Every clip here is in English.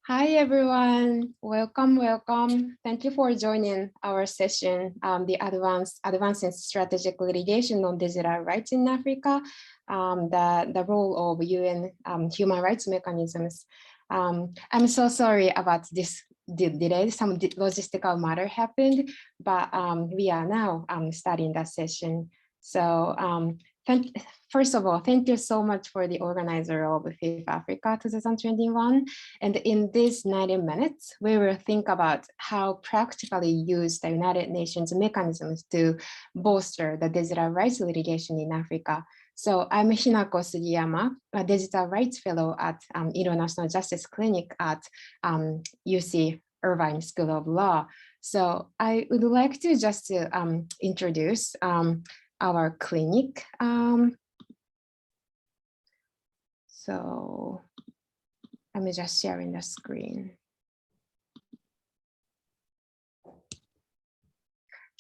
Hi, everyone. Welcome, welcome. Thank you for joining our session, the Advancing Strategic Litigation on Digital Rights in Africa, the role of UN human rights mechanisms. I'm so sorry about this delay. Some logistical matter happened, but we are now starting that session. So first of all, thank you so much for the organizer of FIFAfrica 2021. And in these 90 minutes, we will think about how practically use the United Nations mechanisms to bolster the digital rights litigation in Africa. So I'm Hinako Sugiyama, a digital rights fellow at International Justice Clinic at UC Irvine School of Law. So I would like to just introduce our clinic. So I'm just sharing the screen.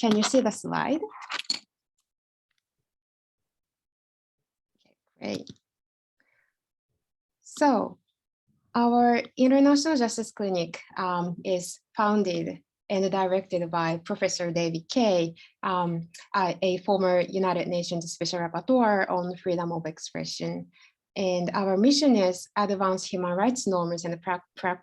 Can you see the slide? Okay, great. So our International Justice Clinic is founded and directed by Professor David Kay, a former United Nations Special Rapporteur on freedom of expression. And our mission is advance human rights norms and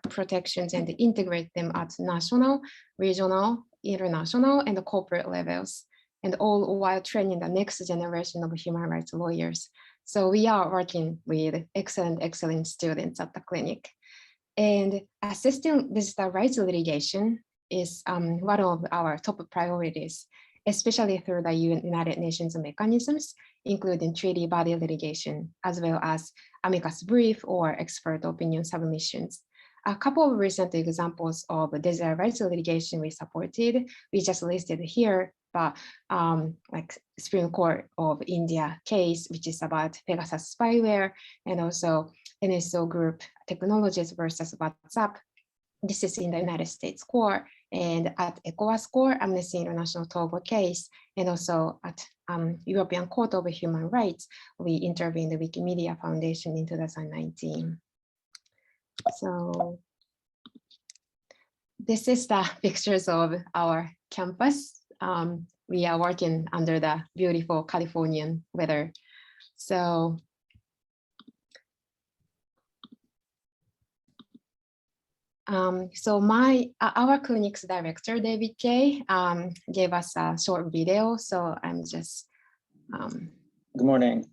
protections and integrate them at national, regional, international, and corporate levels, and all while training the next generation of human rights lawyers. So we are working with excellent students at the clinic. And assisting digital rights litigation is one of our top priorities, especially through the United Nations mechanisms, including treaty body litigation, as well as amicus brief or expert opinion submissions. A couple of recent examples of digital rights litigation we supported, we just listed here, but like Supreme Court of India case, which is about Pegasus spyware, and also NSO Group Technologies versus WhatsApp. This is in the United States court, and at ECOWAS court, Amnesty International Togo case, and also at European Court of Human Rights, we intervened the Wikimedia Foundation in 2019. So this is the pictures of our campus. We are working under the beautiful Californian weather. So our clinic's director, David Kay, gave us a short video. So I'm just. Good morning.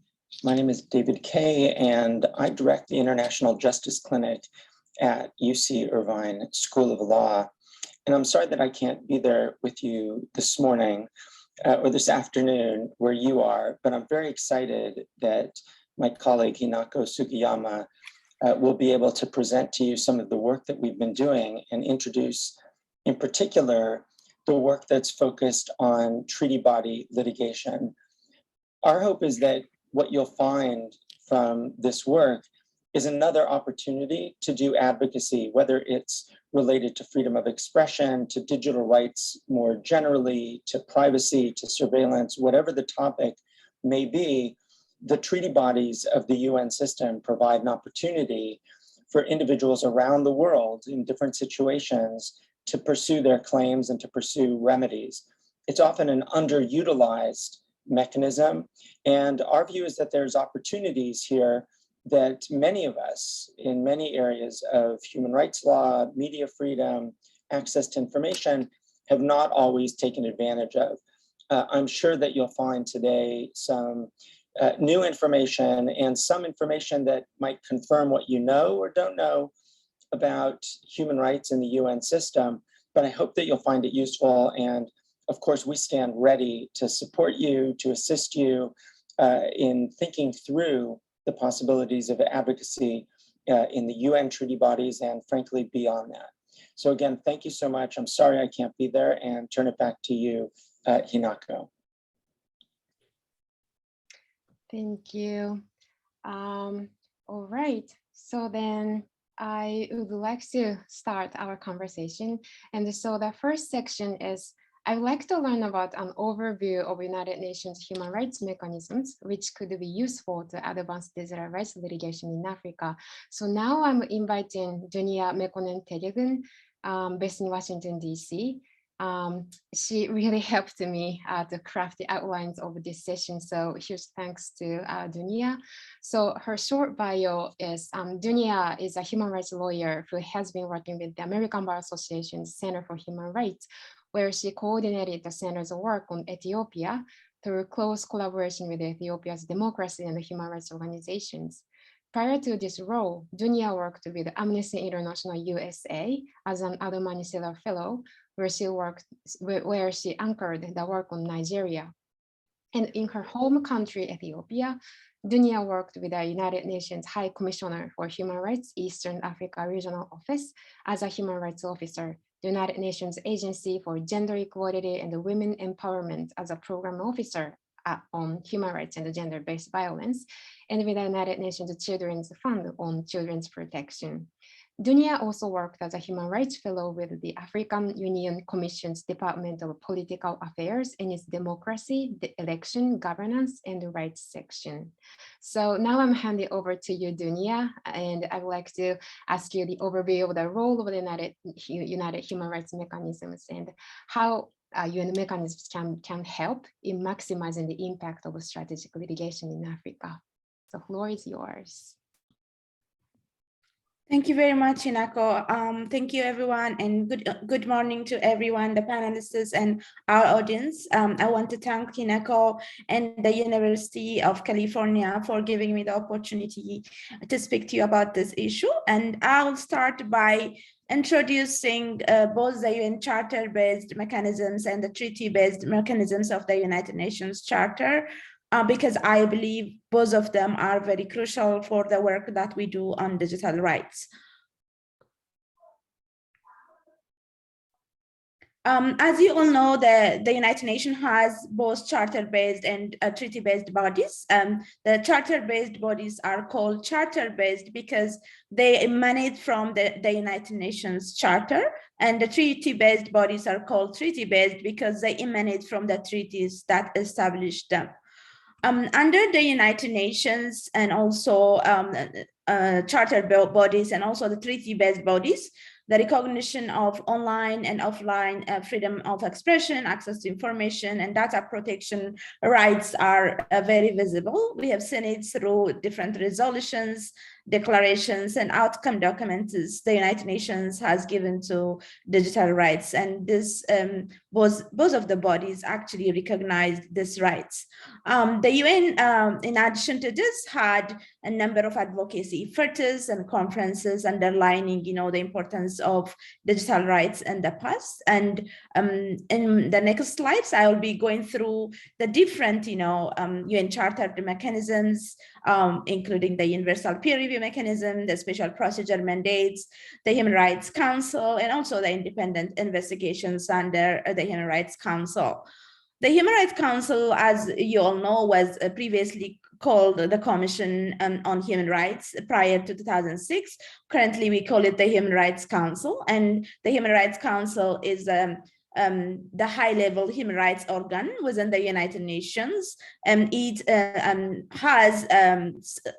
My name is David Kay, and I direct the International Justice Clinic at UC Irvine School of Law. And I'm sorry that I can't be there with you this morning or this afternoon where you are, but I'm very excited that my colleague Hinako Sugiyama will be able to present to you some of the work that we've been doing and introduce, in particular, the work that's focused on treaty body litigation. Our hope is that what you'll find from this work is another opportunity to do advocacy, whether it's related to freedom of expression, to digital rights more generally, to privacy, to surveillance, whatever the topic may be. The treaty bodies of the UN system provide an opportunity for individuals around the world in different situations to pursue their claims and to pursue remedies. It's often an underutilized mechanism, and our view is that there's opportunities here that many of us in many areas of human rights law, media freedom, access to information have not always taken advantage of. I'm sure that you'll find today some new information and some information that might confirm what you know or don't know about human rights in the UN system, but I hope that you'll find it useful. And of course, we stand ready to support you, to assist you in thinking through the possibilities of advocacy in the UN treaty bodies and frankly, beyond that. So again, thank you so much. I'm sorry I can't be there, and turn it back to you, Hinako. Thank you. All right, so then I would like to start our conversation. And so the first section is I'd like to learn about an overview of United Nations human rights mechanisms, which could be useful to advance digital rights litigation in Africa. So now I'm inviting Dunia Mekonnen Tegegun, based in Washington, DC. She really helped me to craft the outlines of this session. So huge thanks to Dunia. So her short bio is Dunia is a human rights lawyer who has been working with the American Bar Association's Center for Human Rights, where she coordinated the center's work on Ethiopia through close collaboration with Ethiopia's democracy and human rights organizations. Prior to this role, Dunia worked with Amnesty International USA as an Admissibility Fellow, where she anchored the work on Nigeria. And in her home country, Ethiopia, Dunia worked with the United Nations High Commissioner for Human Rights, Eastern Africa Regional Office as a human rights officer, the United Nations Agency for Gender Equality and Women Empowerment as a program officer on human rights and gender-based violence, and with the United Nations Children's Fund on children's protection. Dunia also worked as a human rights fellow with the African Union Commission's Department of Political Affairs in its Democracy, the Election, Governance, and the Rights section. So now I'm handing over to you, Dunia, and I would like to ask you the overview of the role of the United Human Rights Mechanisms and how UN mechanisms can help in maximizing the impact of strategic litigation in Africa. The floor is yours. Thank you very much, Hinako. Thank you, everyone, and good morning to everyone, the panelists and our audience. I want to thank Hinako and the University of California for giving me the opportunity to speak to you about this issue. And I'll start by introducing both the UN Charter-based mechanisms and the treaty-based mechanisms of the United Nations Charter, because I believe both of them are very crucial for the work that we do on digital rights. As you all know, the United Nations has both charter-based and treaty-based bodies. The charter-based bodies are called charter-based because they emanate from the United Nations Charter, and the treaty-based bodies are called treaty-based because they emanate from the treaties that establish them. Under the United Nations and also charter bodies and also the treaty-based bodies, the recognition of online and offline freedom of expression, access to information, and data protection rights are very visible. We have seen it through different resolutions, declarations, and outcome documents the United Nations has given to digital rights. And this both of the bodies actually recognized these rights. The UN, in addition to this, had a number of advocacy efforts and conferences underlining, the importance of digital rights in the past. And in the next slides, I will be going through the different, UN Charter mechanisms, including the universal peer review mechanism, the special procedure mandates, the Human Rights Council, and also the independent investigations under the Human Rights Council. The Human Rights Council, as you all know, was previously called the Commission on Human Rights prior to 2006. Currently, we call it the Human Rights Council, and the Human Rights Council is the high-level human rights organ within the United Nations. It has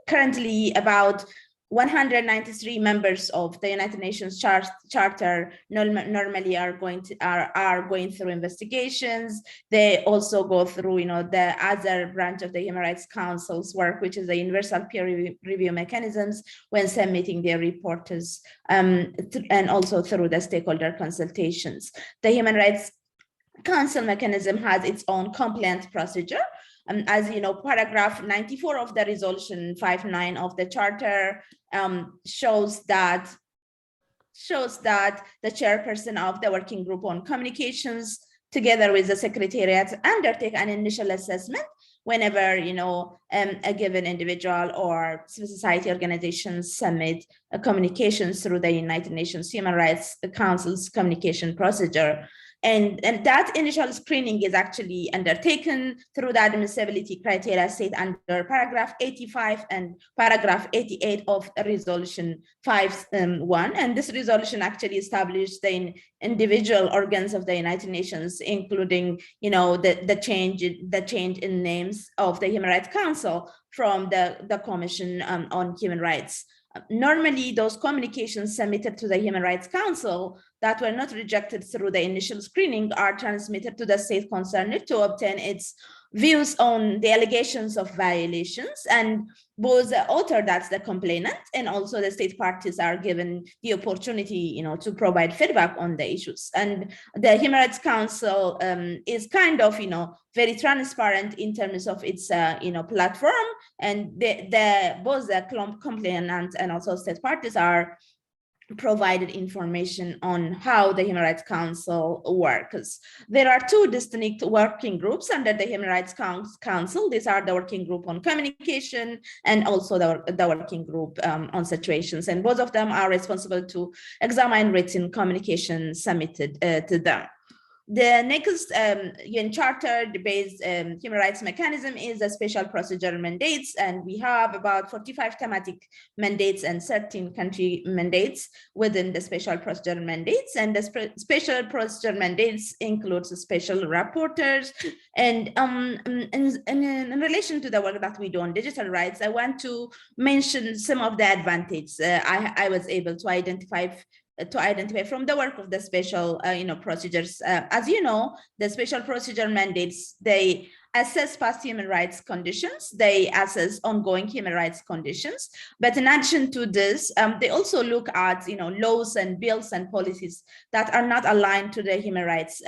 currently about 193 members of the United Nations Charter normally are going through investigations. They also go through, the other branch of the Human Rights Council's work, which is the universal peer review mechanisms when submitting their reports, and also through the stakeholder consultations. The Human Rights Council mechanism has its own compliance procedure. As you know, paragraph 94 of the resolution 59 of the charter shows that the chairperson of the working group on communications, together with the secretariat, undertake an initial assessment whenever a given individual or civil society organizations submit communications through the United Nations Human Rights Council's communication procedure. And that initial screening is actually undertaken through the admissibility criteria set under paragraph 85 and paragraph 88 of Resolution 5.1. And this resolution actually established the individual organs of the United Nations, including, the change in names of the Human Rights Council from the Commission on Human Rights. Normally, those communications submitted to the Human Rights Council that were not rejected through the initial screening are transmitted to the state concerned to obtain its views on the allegations of violations, and both the author, that's the complainant, and also the state parties are given the opportunity, to provide feedback on the issues. And the Human Rights Council is kind of, very transparent in terms of its, platform, and both the complainant and also state parties are provided information on how the Human Rights Council works. There are two distinct working groups under the Human Rights Council. These are the working group on communication and also the working group on situations. And both of them are responsible to examine written communication submitted to them. The next UN Charter-based human rights mechanism is the special procedure mandates, and we have about 45 thematic mandates and 13 country mandates within the special procedure mandates. And the special procedure mandates includes special rapporteurs. And in relation to the work that we do on digital rights, I want to mention some of the advantages I was able to identify from the work of the special procedures. As you know, the special procedure mandates, they assess past human rights conditions, they assess ongoing human rights conditions, but in addition to this, they also look at laws and bills and policies that are not aligned to the human rights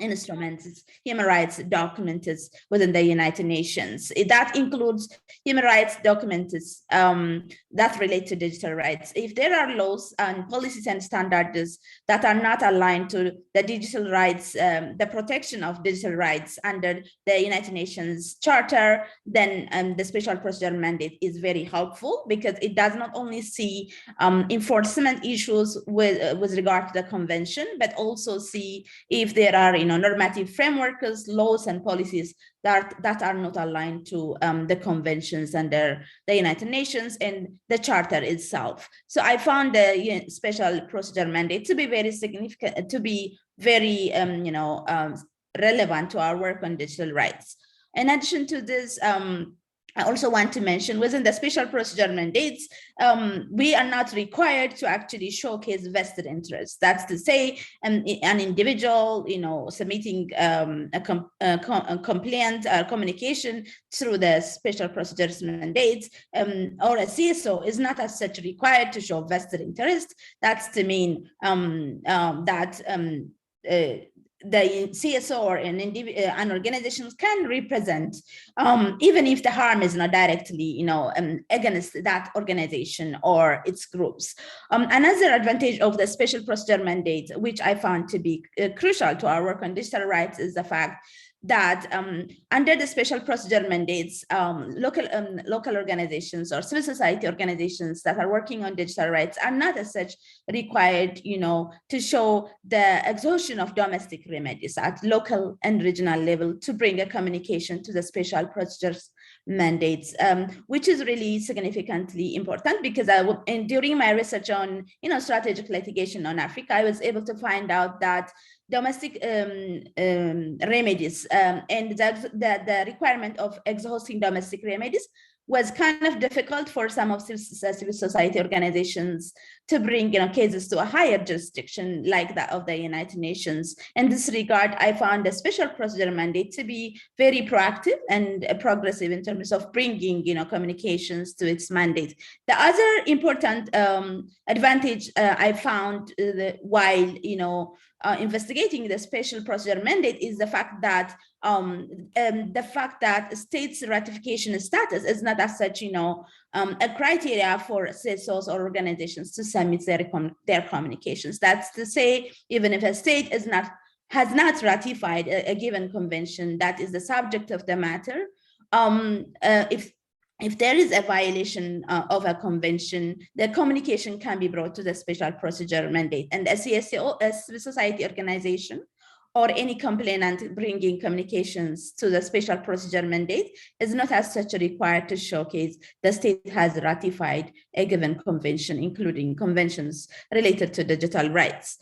instruments, human rights documents within the United Nations. That includes human rights documents that relate to digital rights. If there are laws and policies and standards that are not aligned to the digital rights, the protection of digital rights under the United Nations Charter, then the special procedure mandate is very helpful, because it does not only see enforcement issues with regard to the convention, but also see if there are normative frameworks, laws, and policies that are not aligned to the conventions under the United Nations and the Charter itself. So I found the special procedure mandate to be very significant, to be very relevant to our work on digital rights. In addition to this, I also want to mention within the special procedure mandates, we are not required to actually showcase vested interests. That's to say, an individual, submitting a complaint communication through the special procedures mandates, or a CSO is not as such required to show vested interest. That's to mean that the CSO or an organization can represent, even if the harm is not directly, against that organization or its groups. Another advantage of the special procedure mandate, which I found to be crucial to our work on digital rights, is the fact that under the special procedure mandates, local organizations or civil society organizations that are working on digital rights are not as such required, to show the exhaustion of domestic remedies at local and regional level to bring a communication to the special procedures mandates, which is really significantly important, because during my research on strategic litigation on Africa, I was able to find out that domestic remedies and the requirement of exhausting domestic remedies was kind of difficult for some of civil society organizations to bring cases to a higher jurisdiction like that of the United Nations. In this regard, I found the special procedure mandate to be very proactive and progressive in terms of bringing communications to its mandate. The other important advantage I found while investigating the special procedure mandate is the fact that states' ratification status is not as such, a criteria for CSOs or organizations to submit their communications. That's to say, even if a state has not ratified a given convention that is the subject of the matter, if if there is a violation of a convention, the communication can be brought to the special procedure mandate, and a CSO, a civil society organization, or any complainant bringing communications to the special procedure mandate is not as such required to showcase the state has ratified a given convention, including conventions related to digital rights.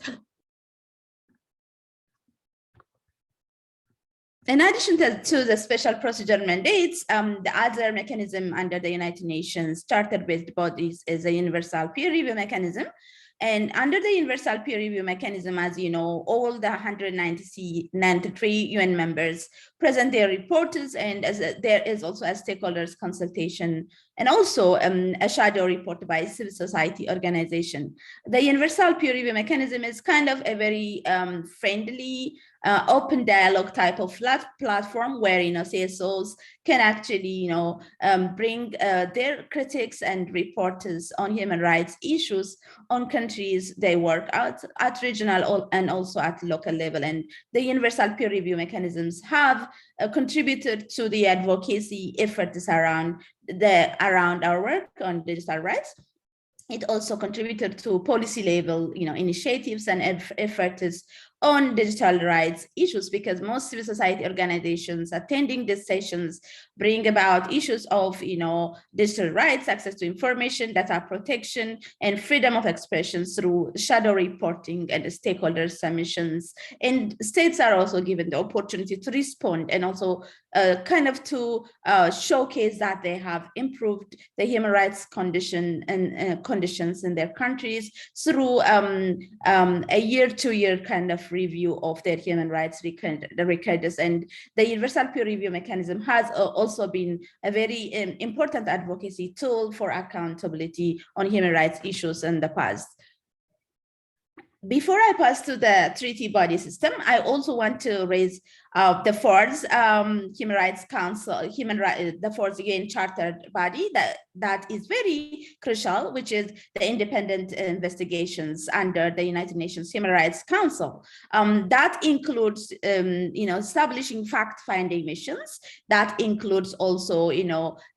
In addition to the special procedure mandates, the other mechanism under the United Nations charter-based bodies is a universal peer review mechanism. And under the universal peer review mechanism, as you know, all the 193 UN members present their reports, and there is also a stakeholders consultation and also a shadow report by civil society organization. The universal peer review mechanism is kind of a very friendly, open dialogue type of platform where CSOs can actually bring their critics and reporters on human rights issues on countries they work out at regional and also at local level. And the universal peer review mechanisms have contributed to the advocacy efforts around our work on digital rights. It also contributed to policy level initiatives and efforts on digital rights issues, because most civil society organizations attending these sessions bring about issues of digital rights, access to information, data protection, and freedom of expression through shadow reporting and stakeholder submissions. And states are also given the opportunity to respond and also kind of to showcase that they have improved the human rights conditions in their countries through a year-to-year kind of review of their human rights records. And the universal peer review mechanism has also been a very important advocacy tool for accountability on human rights issues in the past. Before I pass to the treaty body system, I also want to raise the FORS Human Rights Council, the FORS UN chartered body that is very crucial, which is the independent investigations under the United Nations Human Rights Council. That includes, establishing fact-finding missions. That includes also,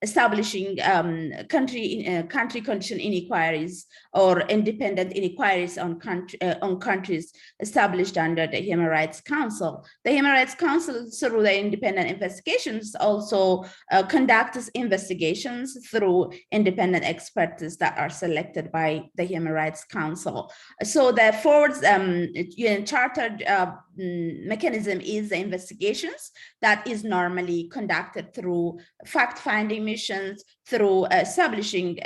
establishing country condition inquiries or independent inquiries on countries established under the Human Rights Council. The Human Rights Council, through the independent investigations, also conducts investigations through independent experts that are selected by the Human Rights Council. So the FORS UN chartered mechanism is the investigations that is normally conducted through fact-finding missions, through establishing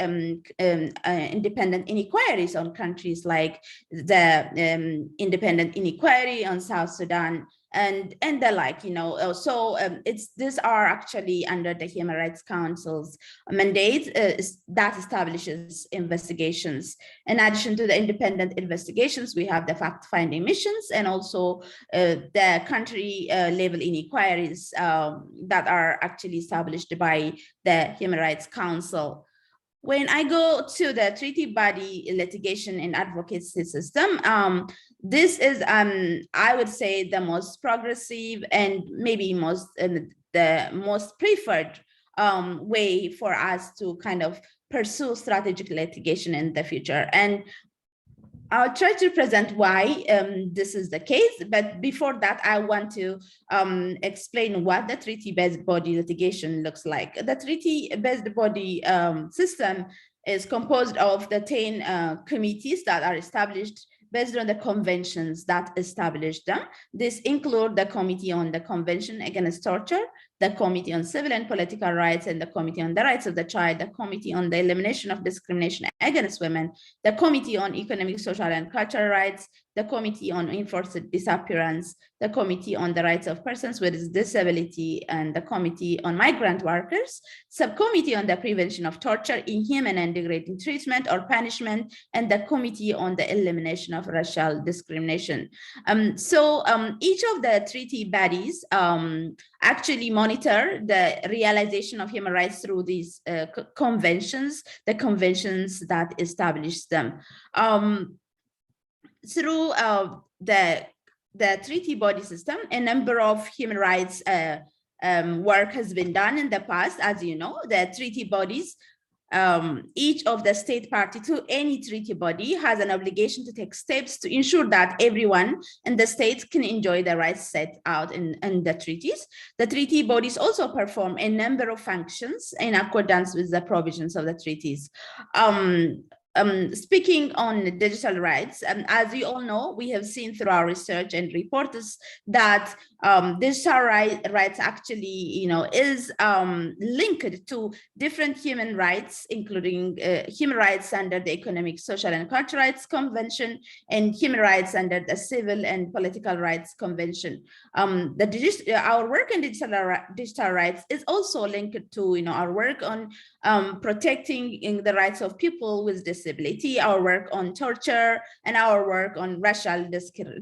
independent inquiries on countries like the independent inquiry on South Sudan and the like, so these are actually under the Human Rights Council's mandate that establishes investigations. In addition to the independent investigations, we have the fact-finding missions and also the country level inquiries that are actually established by the Human Rights Council. When I go to the treaty body litigation and advocacy system, this is, I would say, the most progressive and maybe the most preferred way for us to kind of pursue strategic litigation in the future. And I'll try to present why this is the case, but before that, I want to explain what the treaty-based body litigation looks like. The treaty-based body system is composed of the 10 committees that are established based on the conventions that established them. This include the Committee on the Convention Against Torture, the Committee on Civil and Political Rights, and the Committee on the Rights of the Child, the Committee on the Elimination of Discrimination Against Women, the Committee on Economic, Social, and Cultural Rights, the Committee on Enforced Disappearance, the Committee on the Rights of Persons with Disability, and the Committee on Migrant Workers, Subcommittee on the Prevention of Torture, Inhuman and Degrading Treatment or Punishment, and the Committee on the Elimination of Racial Discrimination. Each of the treaty bodies actually monitor the realization of human rights through these conventions, the conventions that establish them. Through the treaty body system, a number of human rights work has been done in the past. As you know, the treaty bodies, each of the state party to any treaty body has an obligation to take steps to ensure that everyone in the state can enjoy the rights set out in the treaties. The treaty bodies also perform a number of functions in accordance with the provisions of the treaties. Speaking on digital rights, as we all know, we have seen through our research and reports that digital rights actually, is linked to different human rights, including human rights under the Economic, Social, and Cultural Rights Convention, and human rights under the Civil and Political Rights Convention. Our work in digital rights is also linked to, our work on protecting the rights of people with disability, our work on torture, and our work on racial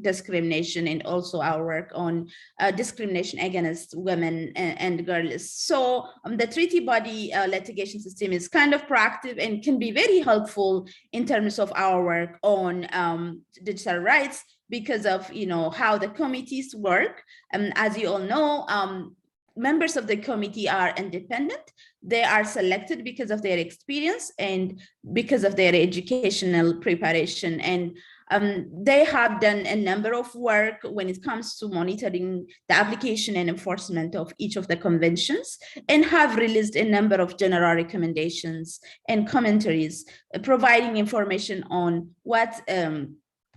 discrimination, and also our work on discrimination against women and girls. So the treaty body litigation system is kind of proactive and can be very helpful in terms of our work on digital rights because of how the committees work. As you all know, members of the committee are independent. They are selected because of their experience and because of their educational preparation. And they have done a number of work when it comes to monitoring the application and enforcement of each of the conventions, and have released a number of general recommendations and commentaries providing information on what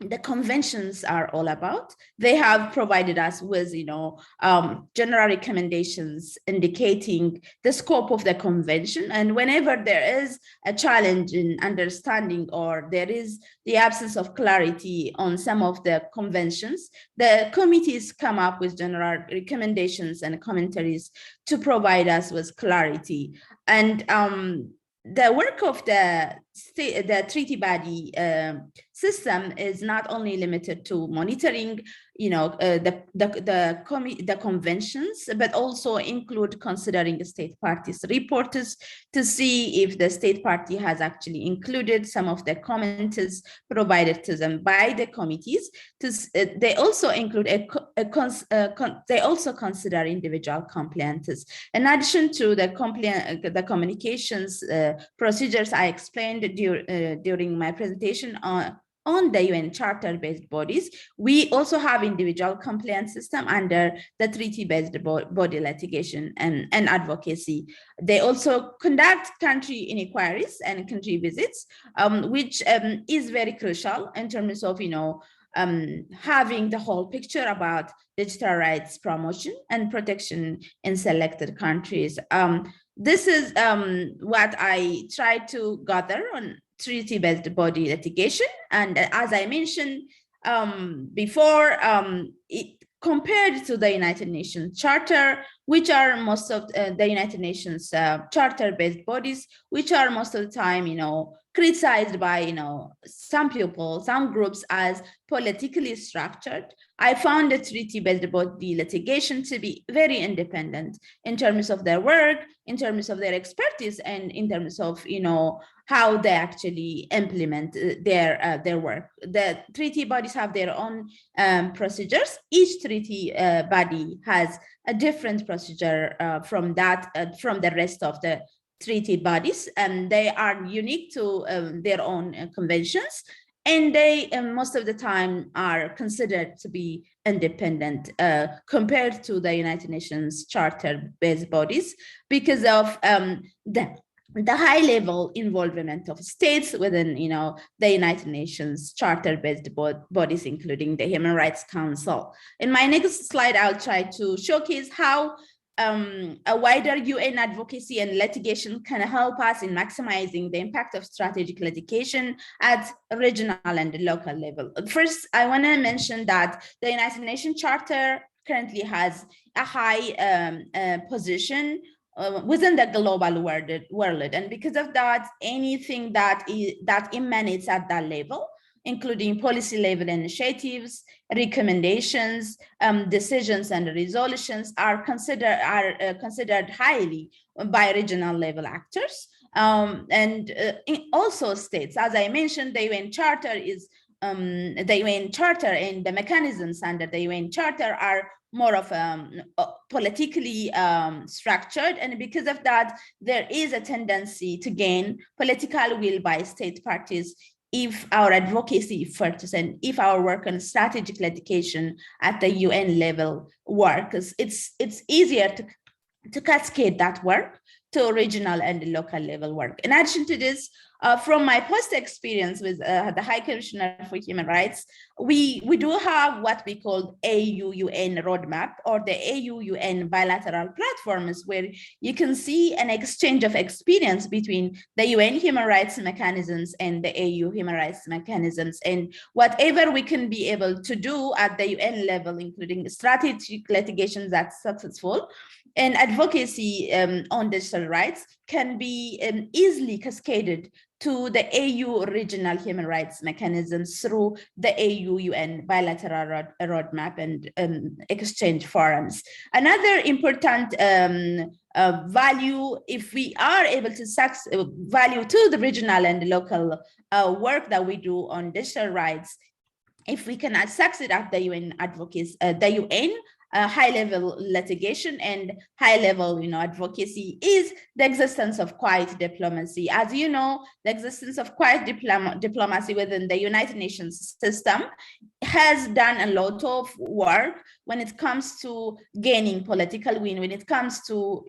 the conventions are all about. They have provided us with, general recommendations indicating the scope of the convention. And whenever there is a challenge in understanding, or there is the absence of clarity on some of the conventions, the committees come up with general recommendations and commentaries to provide us with clarity. And the work of the treaty body system is not only limited to monitoring, the conventions, but also include considering the state parties' reports to see if the state party has actually included some of the comments provided to them by the committees. They also include they also consider individual compliances. In addition to the communications procedures I explained during my presentation on the UN charter-based bodies, we also have individual compliance system under the treaty-based body litigation and advocacy. They also conduct country inquiries and country visits, which is very crucial in terms of, having the whole picture about digital rights promotion and protection in selected countries. This is what I try to gather on treaty-based body litigation. And as I mentioned before, compared to the United Nations Charter, which are most of the United Nations charter-based bodies, which are most of the time, criticized by, some people, some groups as politically structured, I found the treaty-based body litigation to be very independent in terms of their work, in terms of their expertise, and in terms of, how they actually implement their work. The treaty bodies have their own procedures. Each treaty body has a different procedure from the rest of the treaty bodies, and they are unique to their own conventions, and they most of the time are considered to be independent compared to the United Nations charter-based bodies because of the high-level involvement of states within, the United Nations charter-based bodies, including the Human Rights Council. In my next slide, I'll try to showcase how a wider UN advocacy and litigation can help us in maximizing the impact of strategic litigation at regional and local level. First, I want to mention that the United Nations Charter currently has a high position within the global world, and because of that, anything that emanates at that level, including policy level initiatives, recommendations, decisions, and resolutions, are considered highly by regional level actors, and also states. As I mentioned, the UN Charter is the UN Charter and the mechanisms under the UN Charter are more of politically structured, and because of that, there is a tendency to gain political will by state parties if our advocacy efforts and if our work on strategic litigation at the UN level works. It's easier to cascade that work to regional and local level work. In addition to this, from my past experience with the High Commissioner for Human Rights, we do have what we call AU-UN roadmap, or the AU-UN bilateral platforms, where you can see an exchange of experience between the UN human rights mechanisms and the AU human rights mechanisms, and whatever we can be able to do at the UN level, including strategic litigation that's successful and advocacy on digital rights, can be easily cascaded to the AU regional human rights mechanisms through the AU-UN bilateral roadmap and exchange forums. Another important value, if we are able to value to the regional and local work that we do on digital rights, if we can succeed at the UN advocacy, the UN high-level litigation and high-level, advocacy, is the existence of quiet diplomacy. As you know, the existence of quiet diplomacy within the United Nations system has done a lot of work when it comes to gaining political win, when it comes to,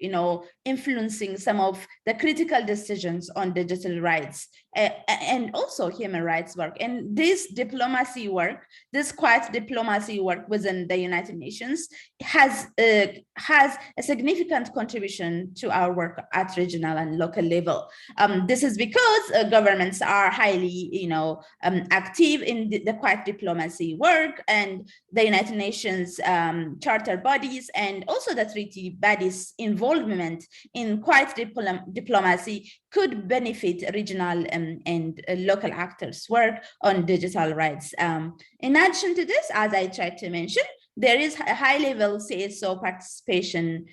influencing some of the critical decisions on digital rights and also human rights work. And this diplomacy work, this quiet diplomacy work within the United Nations has a significant contribution to our work at regional and local level. This is because governments are highly, active in the quiet diplomacy work, and the United Nations charter bodies and also the treaty bodies' involvement in quiet diplomacy could benefit regional and local actors' work on digital rights. In addition to this, as I tried to mention, there is a high-level CSO participation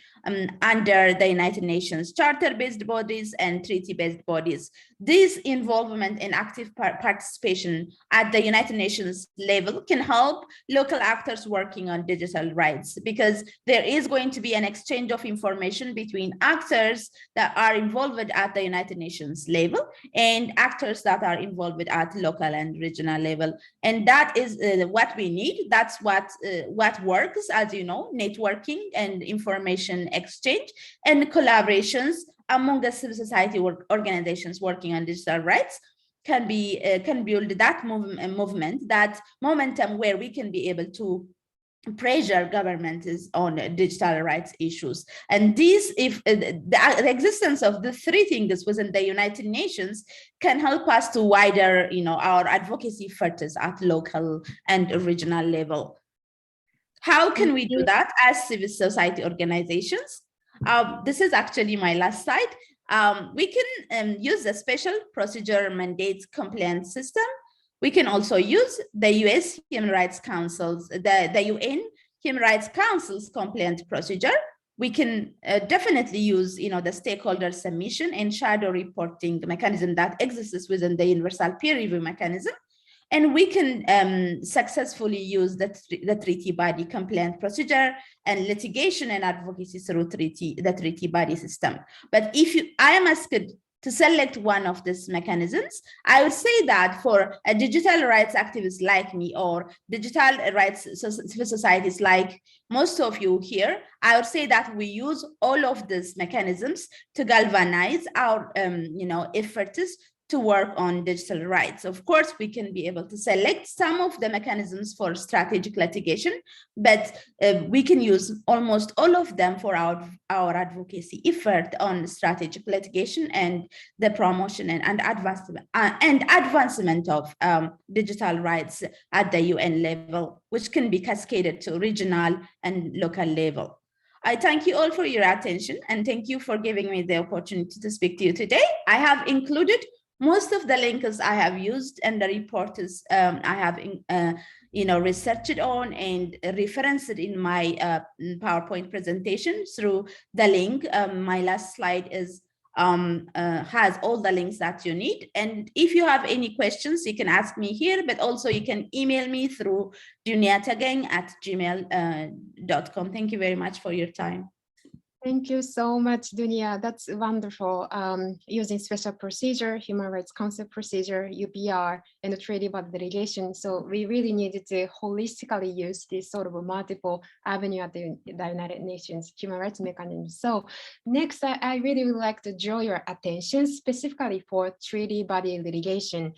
under the United Nations charter-based bodies and treaty-based bodies. This involvement and active participation at the United Nations level can help local actors working on digital rights, because there is going to be an exchange of information between actors that are involved at the United Nations level and actors that are involved at local and regional level. And that is what we need. That's what works, as you know, networking and information exchange and collaborations among the civil society organizations working on digital rights can build that movement, that momentum, where we can be able to pressure governments on digital rights issues. And this, if the existence of the three things within the United Nations can help us to wider, our advocacy efforts at local and regional level. How can we do that as civil society organizations? This is actually my last slide. We can use the special procedure mandates compliance system. We can also use the US Human Rights Council's, the UN Human Rights Council's compliance procedure. We can definitely use, the stakeholder submission and shadow reporting mechanism that exists within the universal peer review mechanism. And we can successfully use the treaty body compliance procedure and litigation and advocacy through the treaty body system. But if I am asked to select one of these mechanisms, I would say that for a digital rights activist like me, or digital rights civil societies like most of you here, I would say that we use all of these mechanisms to galvanize our efforts to work on digital rights. Of course, we can be able to select some of the mechanisms for strategic litigation, but we can use almost all of them for our advocacy effort on strategic litigation and the promotion and advancement of digital rights at the UN level, which can be cascaded to regional and local level. I thank you all for your attention, and thank you for giving me the opportunity to speak to you today. I have included most of the links I have used and the reports I have researched on and referenced in my PowerPoint presentation through the link. My last slide is has all the links that you need. And if you have any questions, you can ask me here, but also you can email me through duniatageng@gmail.com. Thank you very much for your time. Thank you so much, Dunia. That's wonderful. Using special procedure, human rights concept procedure, UPR, and treaty body litigation. So we really needed to holistically use this sort of a multiple avenue at the United Nations human rights mechanism. So next, I really would like to draw your attention specifically for treaty body litigation.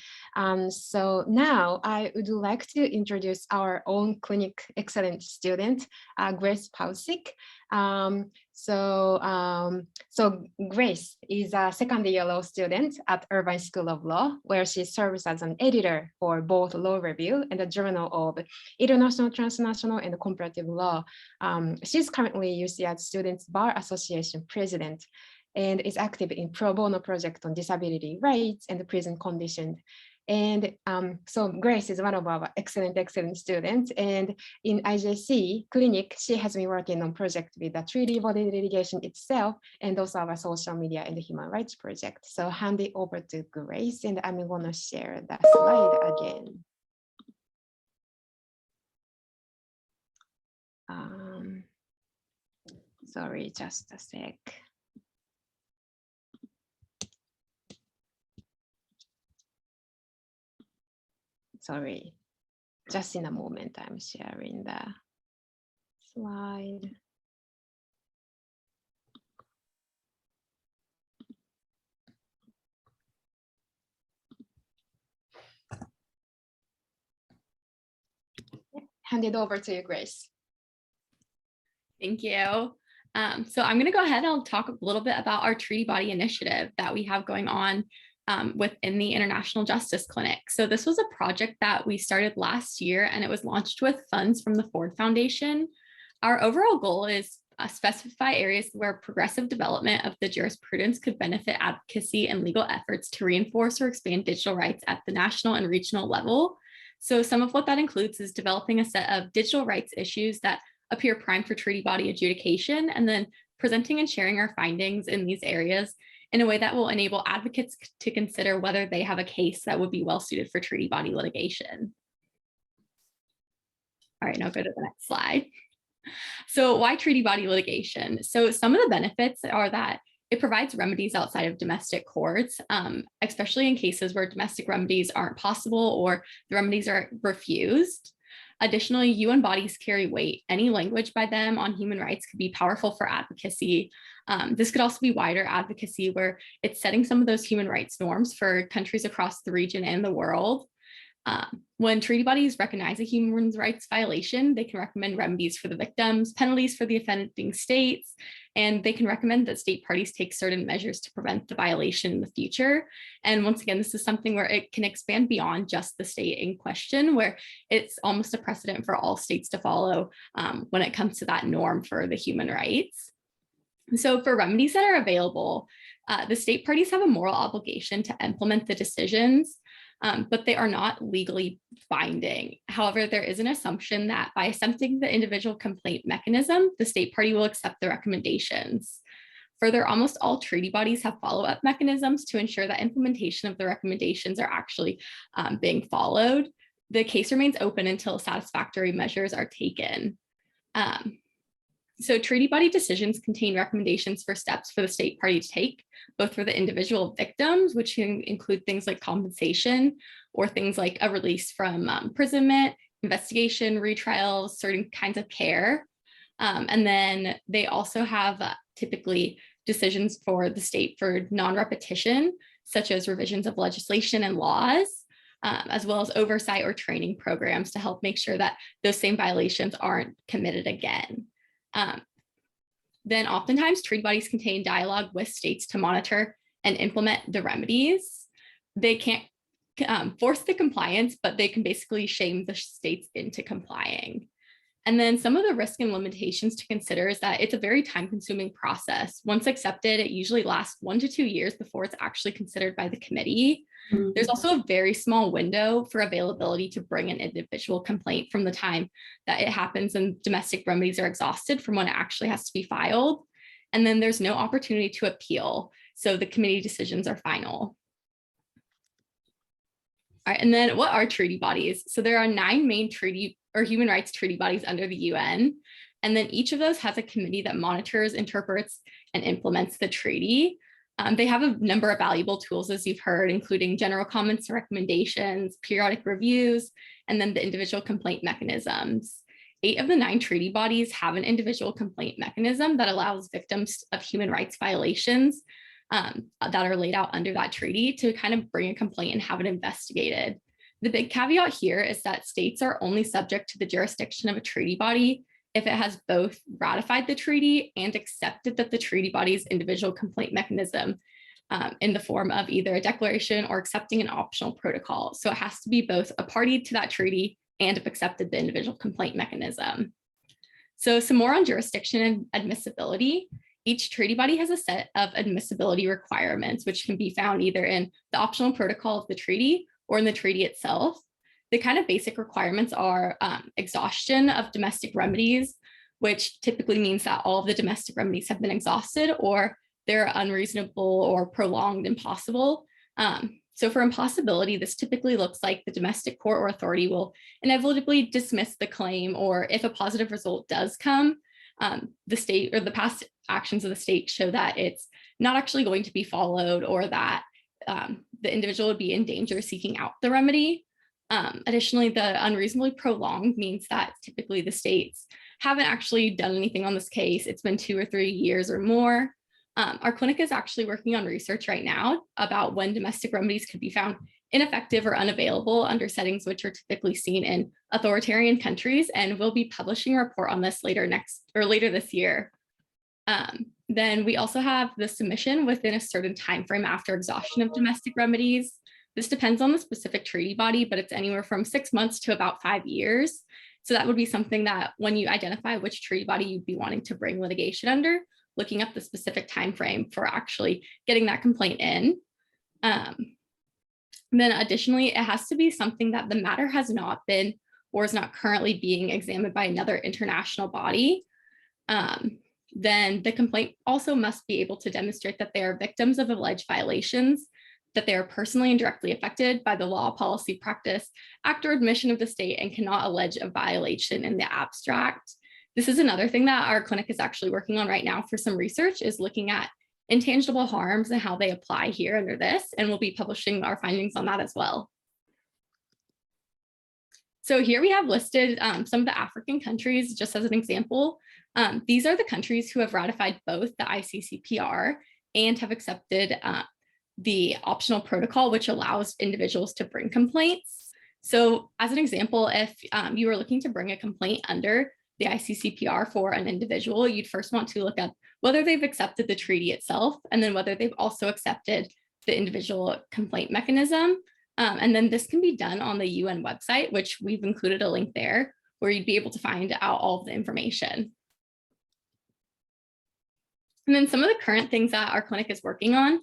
So now I would like to introduce our own clinic excellent student, Grace Pausick. So Grace is a second-year law student at Irvine School of Law, where she serves as an editor for both Law Review and the Journal of International, Transnational, and Comparative Law. She's currently UCI Students Bar Association president and is active in pro bono project on disability rights and the prison conditions. And so Grace is one of our excellent students. And in IJC clinic, she has been working on project with the treaty body litigation itself, and also our social media and the human rights project. So hand it over to Grace, and I'm gonna share that slide again. Sorry, just a sec. Sorry, just in a moment, I'm sharing the slide. Hand it over to you, Grace. Thank you. So I'm going to go ahead and I'll talk a little bit about our treaty body initiative that we have going on within the International Justice Clinic. So this was a project that we started last year, and it was launched with funds from the Ford Foundation. Our overall goal is specify areas where progressive development of the jurisprudence could benefit advocacy and legal efforts to reinforce or expand digital rights at the national and regional level. So some of what that includes is developing a set of digital rights issues that appear primed for treaty body adjudication, and then presenting and sharing our findings in these areas in a way that will enable advocates to consider whether they have a case that would be well suited for treaty body litigation. All right, now go to the next slide. So why treaty body litigation? So some of the benefits are that it provides remedies outside of domestic courts, especially in cases where domestic remedies aren't possible or the remedies are refused. Additionally, UN bodies carry weight. Any language by them on human rights could be powerful for advocacy. This could also be wider advocacy where it's setting some of those human rights norms for countries across the region and the world. When treaty bodies recognize a human rights violation, they can recommend remedies for the victims, penalties for the offending states, and they can recommend that state parties take certain measures to prevent the violation in the future. And once again, this is something where it can expand beyond just the state in question, where it's almost a precedent for all states to follow when it comes to that norm for the human rights. So for remedies that are available, the state parties have a moral obligation to implement the decisions, but they are not legally binding. However, there is an assumption that by accepting the individual complaint mechanism, the state party will accept the recommendations. Further, almost all treaty bodies have follow-up mechanisms to ensure that implementation of the recommendations are actually being followed. The case remains open until satisfactory measures are taken. So treaty body decisions contain recommendations for steps for the state party to take, both for the individual victims, which can include things like compensation or things like a release from imprisonment, investigation, retrials, certain kinds of care. And then they also have typically decisions for the state for non-repetition, such as revisions of legislation and laws, as well as oversight or training programs to help make sure that those same violations aren't committed again. Then oftentimes treaty bodies contain dialogue with states to monitor and implement the remedies. They can't force the compliance, but they can basically shame the states into complying. And then some of the risk and limitations to consider is that it's a very time-consuming process. Once accepted, it usually lasts 1 to 2 years before it's actually considered by the committee. Mm-hmm. There's also a very small window for availability to bring an individual complaint from the time that it happens and domestic remedies are exhausted from when it actually has to be filed. And then there's no opportunity to appeal. So the committee decisions are final. All right, and then what are treaty bodies? So there are 9 main treaty or human rights treaty bodies under the UN. And then each of those has a committee that monitors, interprets, and implements the treaty. They have a number of valuable tools, as you've heard, including general comments and recommendations, periodic reviews, and then the individual complaint mechanisms. 8 of the 9 treaty bodies have an individual complaint mechanism that allows victims of human rights violations that are laid out under that treaty to kind of bring a complaint and have it investigated. The big caveat here is that states are only subject to the jurisdiction of a treaty body if it has both ratified the treaty and accepted that the treaty body's individual complaint mechanism in the form of either a declaration or accepting an optional protocol. So it has to be both a party to that treaty and have accepted the individual complaint mechanism. So some more on jurisdiction and admissibility. Each treaty body has a set of admissibility requirements, which can be found either in the optional protocol of the treaty or in the treaty itself. The kind of basic requirements are exhaustion of domestic remedies, which typically means that all of the domestic remedies have been exhausted or they're unreasonable or prolonged impossible. So for impossibility, this typically looks like the domestic court or authority will inevitably dismiss the claim, or if a positive result does come, the state or the past actions of the state show that it's not actually going to be followed, or that the individual would be in danger seeking out the remedy. Additionally, the unreasonably prolonged means that typically the states haven't actually done anything on this case. It's been 2 or 3 years or more. Our clinic is actually working on research right now about when domestic remedies could be found ineffective or unavailable under settings which are typically seen in authoritarian countries, and we'll be publishing a report on this later this year. Then we also have the submission within a certain time frame after exhaustion of domestic remedies. This depends on the specific treaty body, but it's anywhere from 6 months to about 5 years. So that would be something that when you identify which treaty body you'd be wanting to bring litigation under, looking up the specific time frame for actually getting that complaint in. Then additionally, it has to be something that the matter has not been or is not currently being examined by another international body. Then the complaint also must be able to demonstrate that they are victims of alleged violations, that they are personally and directly affected by the law, policy, practice, act, or admission of the state, and cannot allege a violation in the abstract. This is another thing that our clinic is actually working on right now for some research, is looking at intangible harms and how they apply here under this, and we'll be publishing our findings on that as well. So here we have listed some of the African countries, just as an example. These are the countries who have ratified both the ICCPR and have accepted the optional protocol, which allows individuals to bring complaints. So as an example, if you were looking to bring a complaint under the ICCPR for an individual, you'd first want to look up whether they've accepted the treaty itself, and then whether they've also accepted the individual complaint mechanism. And then this can be done on the UN website, which we've included a link there, where you'd be able to find out all of the information. And then some of the current things that our clinic is working on.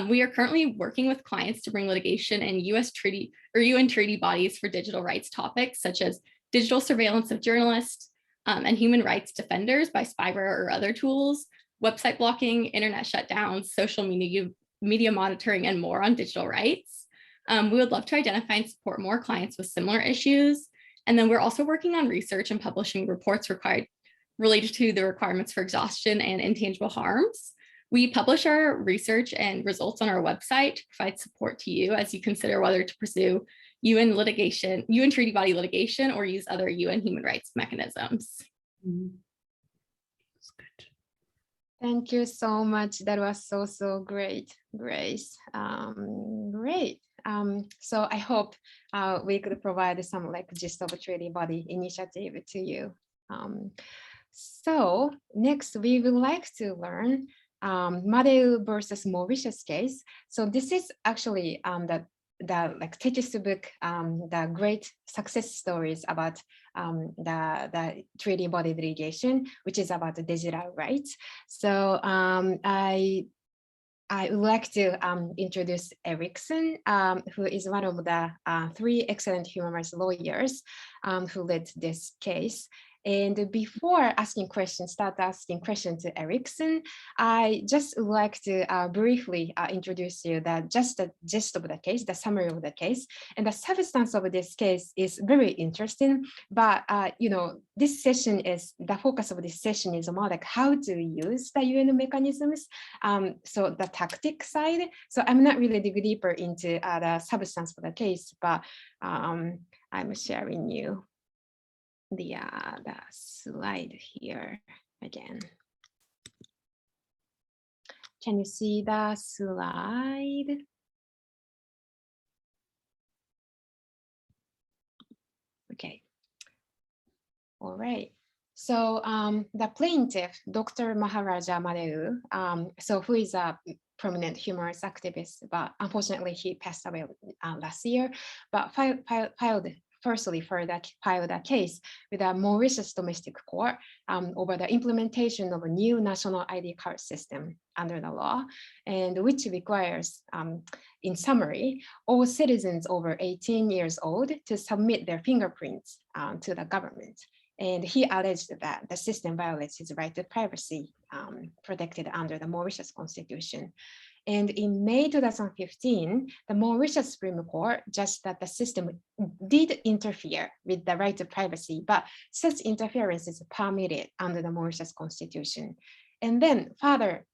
We are currently working with clients to bring litigation in US treaty or UN treaty bodies for digital rights topics, such as digital surveillance of journalists and human rights defenders by spyware or other tools, website blocking, internet shutdowns, social media monitoring, and more on digital rights. We would love to identify and support more clients with similar issues. And then we're also working on research and publishing reports related to the requirements for exhaustion and intangible harms. We publish our research and results on our website to provide support to you as you consider whether to pursue UN litigation, UN treaty body litigation, or use other UN human rights mechanisms. That's good. Thank you so much. That was so great, Grace. Great. So I hope we could provide some gist of a treaty body initiative to you. So next we would like to learn Madeu versus Mauritius case. So this is actually the textbook, the great success stories about the treaty body litigation, which is about the digital rights. So I would like to introduce Erickson, who is one of the 3 excellent human rights lawyers who led this case. And before start asking questions to Erickson, I just would like to briefly introduce you just the gist of the case, the summary of the case. And the substance of this case is very interesting, but this session the focus of this session is more like how to use the UN mechanisms. So the tactic side. So I'm not really dig deeper into the substance of the case, but I'm sharing you the slide here again. Can you see the slide? Okay. All right. So the plaintiff, Dr. Maharaja Madeu, who is a prominent human rights activist, but unfortunately he passed away last year, but filed a case with a Mauritius domestic court over the implementation of a new national ID card system under the law, and which requires, in summary, all citizens over 18 years old to submit their fingerprints to the government. And he alleged that the system violates his right to privacy protected under the Mauritius Constitution. And in May 2015, the Mauritius Supreme Court judged that the system did interfere with the right to privacy, but such interference is permitted under the Mauritius Constitution. And then further,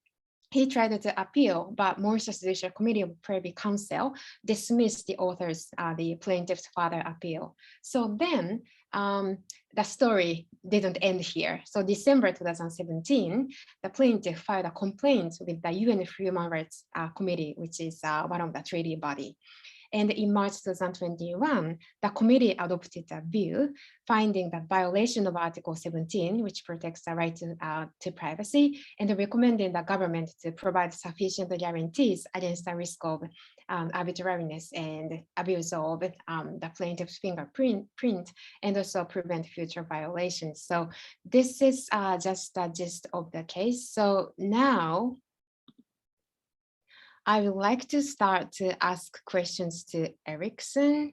he tried to appeal, but Mauritius Judicial Committee of Privy Council dismissed the plaintiff's further appeal. So then the story didn't end here. So December 2017, the plaintiff filed a complaint with the UN Human Rights Committee, which is one of the treaty body. And in March 2021, the committee adopted a view finding the violation of Article 17, which protects the right to privacy, and recommending the government to provide sufficient guarantees against the risk of arbitrariness and abuse of the plaintiff's fingerprint, and also prevent future violations. So this is just the gist of the case. So now, I would like to start to ask questions to Erickson.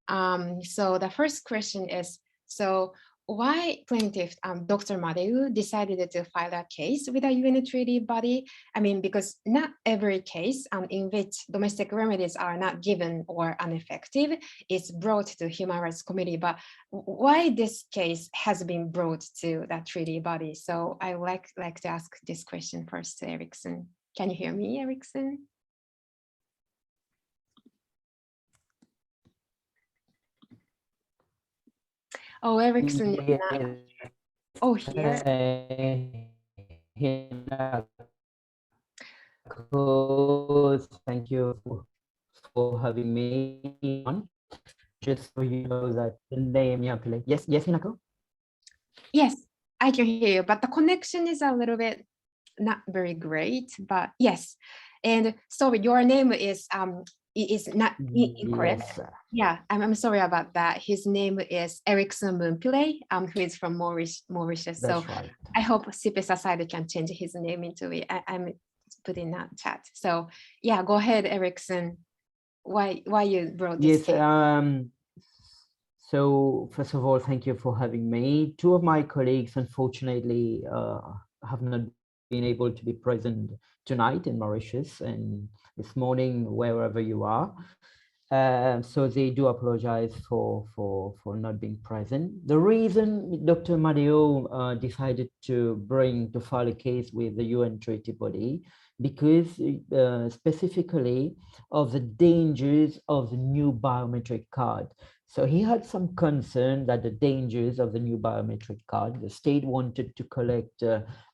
So the first question is, so why plaintiff Dr. Madeu decided to file a case with a UN treaty body? I mean, because not every case in which domestic remedies are not given or ineffective is brought to Human Rights Committee, but why this case has been brought to that treaty body? So I would like to ask this question first to Erickson. Can you hear me, Erickson? Oh, Erickson. Yes. Oh, here. Thank you for having me on. Just so you know that the name you play. Yes, Hinako? Yes, I can hear you, but the connection is a little bit not very great, but yes. And so your name is not incorrect. Yes. Yeah, I'm sorry about that. His name is Erickson Mumpile, who is from Mauritius. So right. I hope Sipesa side can change his name into it. I'm putting that chat. So yeah, go ahead, Erickson. Why you brought this? Yes. So first of all, thank you for having me. Two of my colleagues, unfortunately, have not been able to be present tonight in Mauritius and this morning, wherever you are. So they do apologize for not being present. The reason Dr. Madeo decided to file a case with the UN treaty body, because specifically of the dangers of the new biometric card. So he had some concern that the dangers of the new biometric card, the state wanted to collect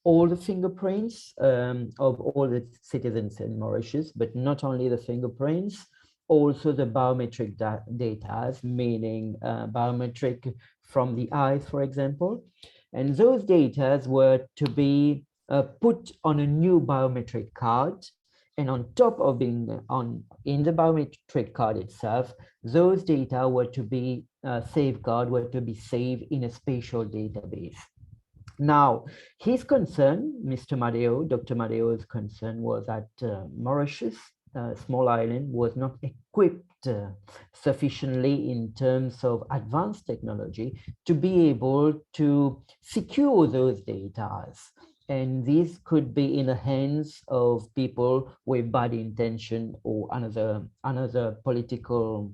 all the fingerprints of all the citizens in Mauritius, but not only the fingerprints, also the biometric data, meaning biometric from the eyes, for example. And those data were to be put on a new biometric card. And on top of being in the biometric card itself, those data were to be safeguarded, were to be saved in a spatial database. Now, his concern, Mr. Madeo, Dr. Madeo's concern was that Mauritius, small island, was not equipped sufficiently in terms of advanced technology to be able to secure those data. And this could be in the hands of people with bad intention or another political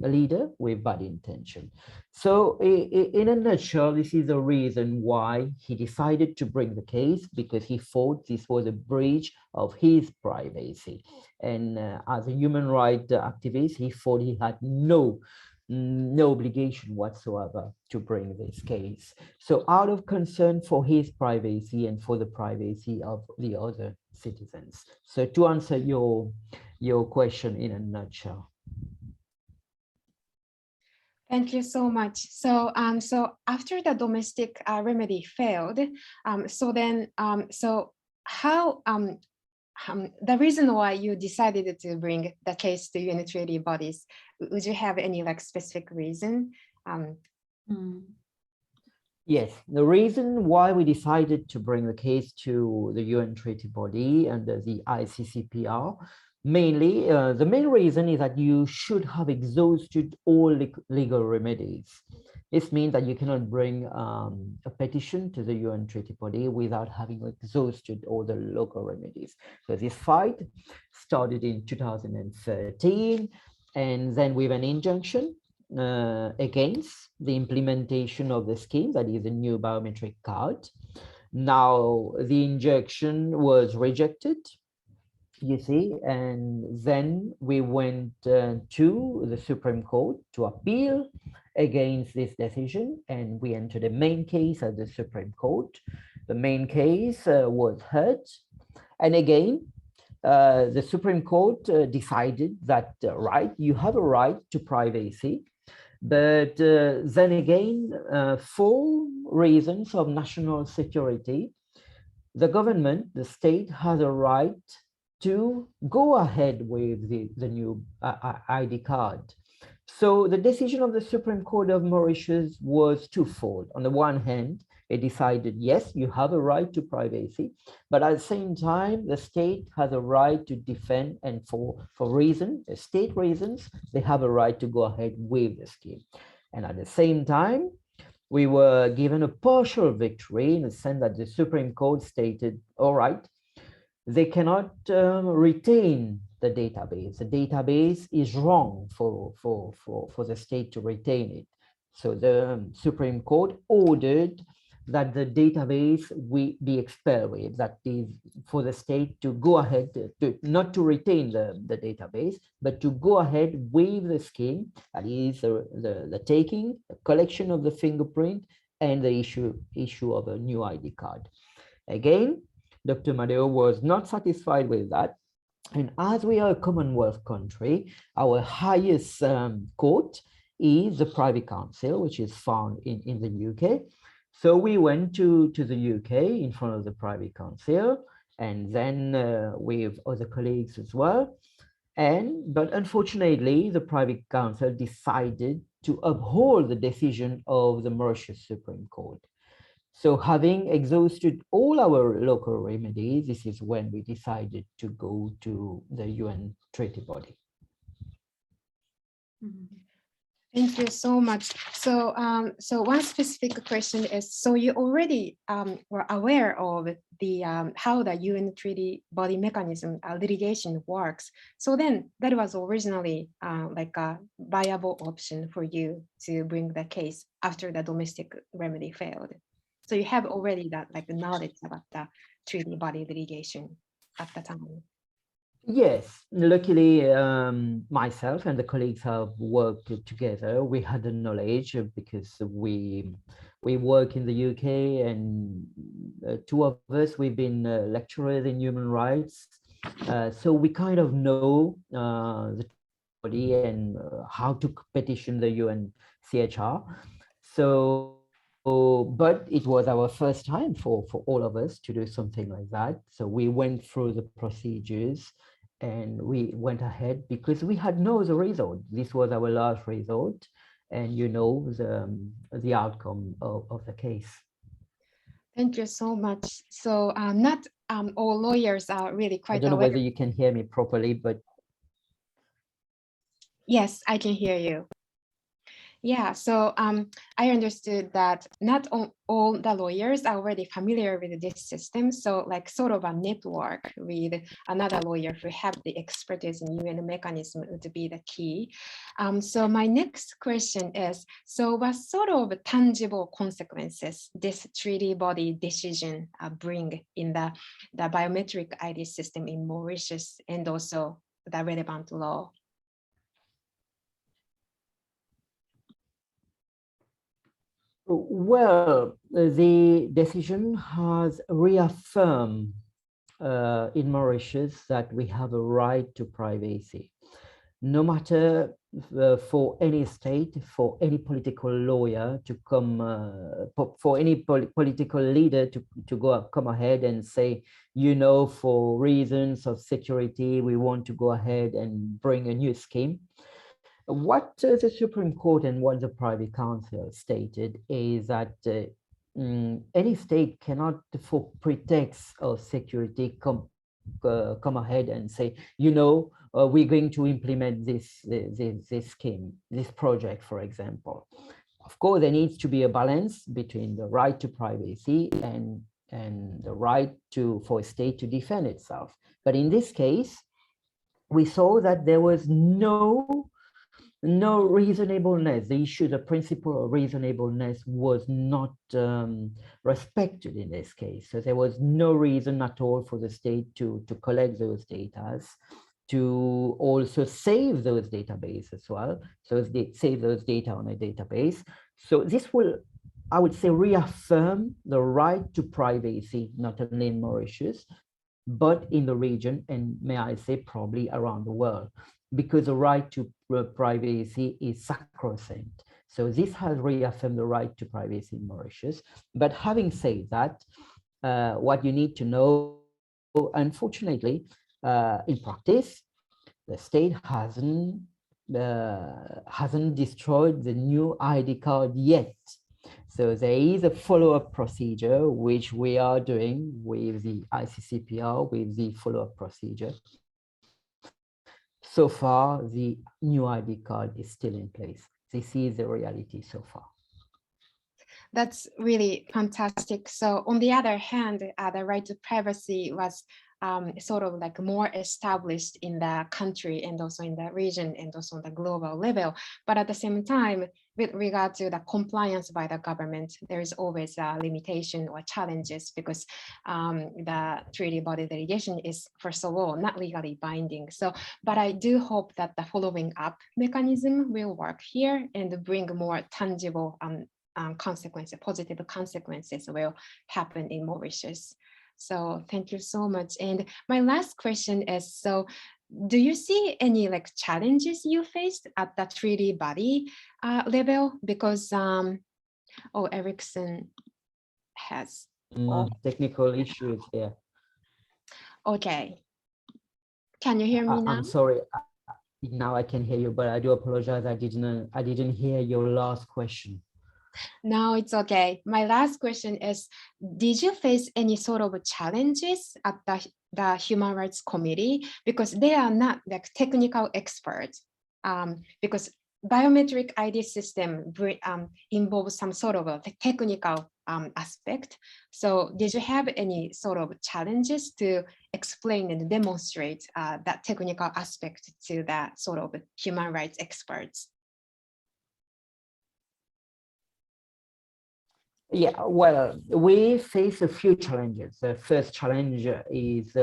leader with bad intention. So in a nutshell, this is the reason why he decided to bring the case, because he thought this was a breach of his privacy. And as a human rights activist, he thought he had no obligation whatsoever to bring this case. So out of concern for his privacy and for the privacy of the other citizens. So to answer your question in a nutshell. Thank you so much. So, so after the domestic remedy failed, so how the reason why you decided to bring the case to UN treaty bodies, would you have any like specific reason? Yes, the reason why we decided to bring the case to the UN treaty body under the ICCPR, mainly, the main reason is that you should have exhausted all legal remedies. This means that you cannot bring a petition to the UN treaty body without having exhausted all the local remedies. So this fight started in 2013, and then with an injunction against the implementation of the scheme, that is a new biometric card. Now the injunction was rejected, you see, and then we went to the Supreme Court to appeal against this decision, and we entered a main case at the Supreme Court. The main case was heard, and again, the Supreme Court decided that, right, you have a right to privacy, but then again, for reasons of national security, the government, the state, has a right to go ahead with the new ID card. So the decision of the Supreme Court of Mauritius was twofold. On the one hand, it decided, yes, you have a right to privacy, but at the same time, the state has a right to defend, and for state reasons, they have a right to go ahead with the scheme. And at the same time, we were given a partial victory in the sense that the Supreme Court stated, all right, they cannot retain the database. The database is wrong for the state to retain it. So the Supreme Court ordered that the database will be expelled with, that is for the state to go ahead, not to retain the database, but to go ahead with the scheme, that is the taking, the collection of the fingerprint, and the issue of a new ID card. Again, Dr. Madeo was not satisfied with that. And as we are a Commonwealth country, our highest court is the Privy Council, which is found in the UK. So we went to the UK in front of the Privy Council, and then with other colleagues as well. But unfortunately, the Privy Council decided to uphold the decision of the Mauritius Supreme Court. So having exhausted all our local remedies, this is when we decided to go to the UN treaty body. Thank you so much. So, so one specific question is, so you already were aware of the how the UN treaty body mechanism litigation works. So then that was originally like a viable option for you to bring the case after the domestic remedy failed. So you have already that like knowledge about the treaty body litigation at the time. Yes, luckily myself and the colleagues have worked together. We had the knowledge because we work in the UK, and two of us, we've been lecturers in human rights. So we kind of know the body and how to petition the UNCHR. So, but it was our first time for all of us to do something like that. So we went through the procedures and we went ahead because we had no other result. This was our last result, and you know the outcome of the case. Thank you so much. So not all lawyers are really quite I don't know aware. whether you can hear me properly, but Yes, I can hear you. Yeah, so I understood that not all the lawyers are already familiar with this system. So like sort of a network with another lawyer who have the expertise in UN mechanism would be the key. So my next question is, so what sort of tangible consequences this treaty body decision bring in the biometric ID system in Mauritius and also the relevant law? Well, the decision has reaffirmed in Mauritius that we have a right to privacy. No matter for any state, for any political lawyer to come, for any political leader to come ahead and say, you know, for reasons of security, we want to go ahead and bring a new scheme. What the Supreme Court and what the Privy Council stated is that any state cannot, for pretext of security, come ahead and say, you know, we're going to implement this scheme, this project, for example. Of course, there needs to be a balance between the right to privacy and the right for a state to defend itself. But in this case, we saw that there was no reasonableness. The issue, the principle of reasonableness was not respected in this case. So there was no reason at all for the state to collect those data, to also save those databases as well. So they save those data on a database. So this will, I would say, reaffirm the right to privacy, not only in Mauritius, but in the region, and may I say probably around the world, because the right to privacy is sacrosanct. So this has reaffirmed the right to privacy in Mauritius. But having said that, what you need to know, unfortunately, in practice, the state hasn't destroyed the new ID card yet. So there is a follow-up procedure which we are doing with the ICCPR, with the follow-up procedure. So far, the new ID card is still in place. This is the reality so far. That's really fantastic. So on the other hand, the right to privacy was sort of like more established in the country and also in the region and also on the global level. But at the same time, with regard to the compliance by the government, there is always a limitation or challenges because the treaty body delegation is, first of all, not legally binding. So, but I do hope that the following up mechanism will work here and bring more tangible consequences, positive consequences will happen in Mauritius. So thank you so much. And my last question is, so do you see any like challenges you faced at the treaty body level? Because, Erickson has technical issues here. Okay. Can you hear me now? I'm sorry. Now I can hear you, but I do apologize. I didn't hear your last question. No, it's okay. My last question is, did you face any sort of challenges at the Human Rights Committee? Because they are not like technical experts, because biometric ID system involves some sort of a technical aspect. So did you have any sort of challenges to explain and demonstrate that technical aspect to that sort of human rights experts? Yeah, well, we face a few challenges. The first challenge is,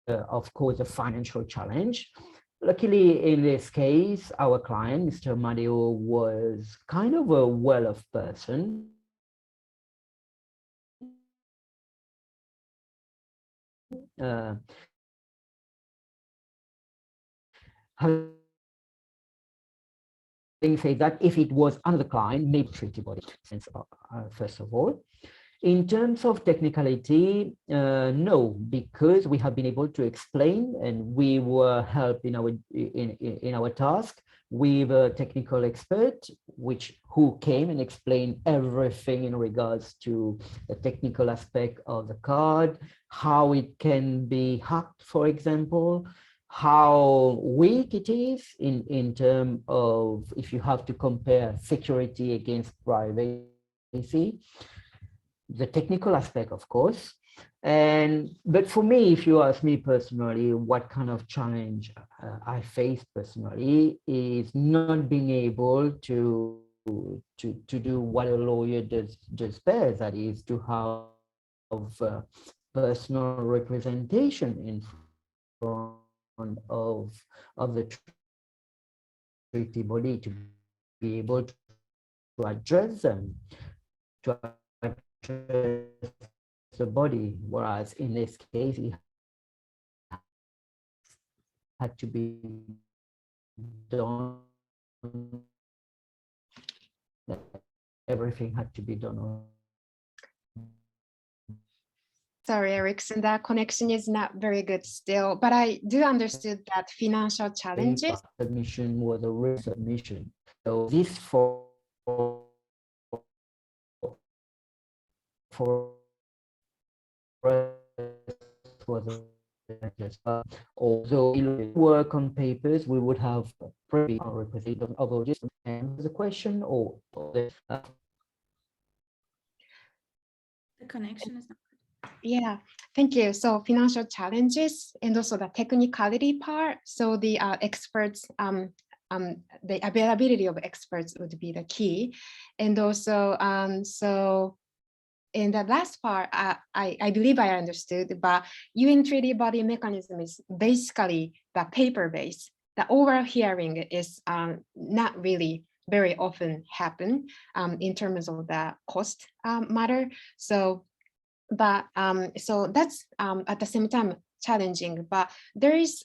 of course, a financial challenge. Luckily, in this case, our client, Mr. Madeo, was kind of a well-off person. Having said that, if it was another client, maybe treaty body, first of all. In terms of technicality, no, because we have been able to explain and we were helped in our task with a technical expert, who came and explained everything in regards to the technical aspect of the card, how it can be hacked, for example, how weak it is in terms of if you have to compare security against privacy, the technical aspect, of course. But for me, if you ask me personally, what kind of challenge I face personally is not being able to do what a lawyer does best, that is to have personal representation in front of the treaty body, to be able to address them, to address the body, whereas in this case it had to be done, everything had to be done on. Sorry, Erickson, that connection is not very good still, but I do understood that financial challenges. Submission was a real submission. So this for us was although we work on papers, we would have probably representative of just and the question or The connection is not good. Yeah, thank you. So financial challenges and also the technicality part. So the experts, the availability of experts would be the key. And also, so in the last part, I believe I understood, but UN treaty body mechanism is basically the paper base. The oral hearing is not really very often happen in terms of the cost matter. So, but so that's at the same time challenging, but there is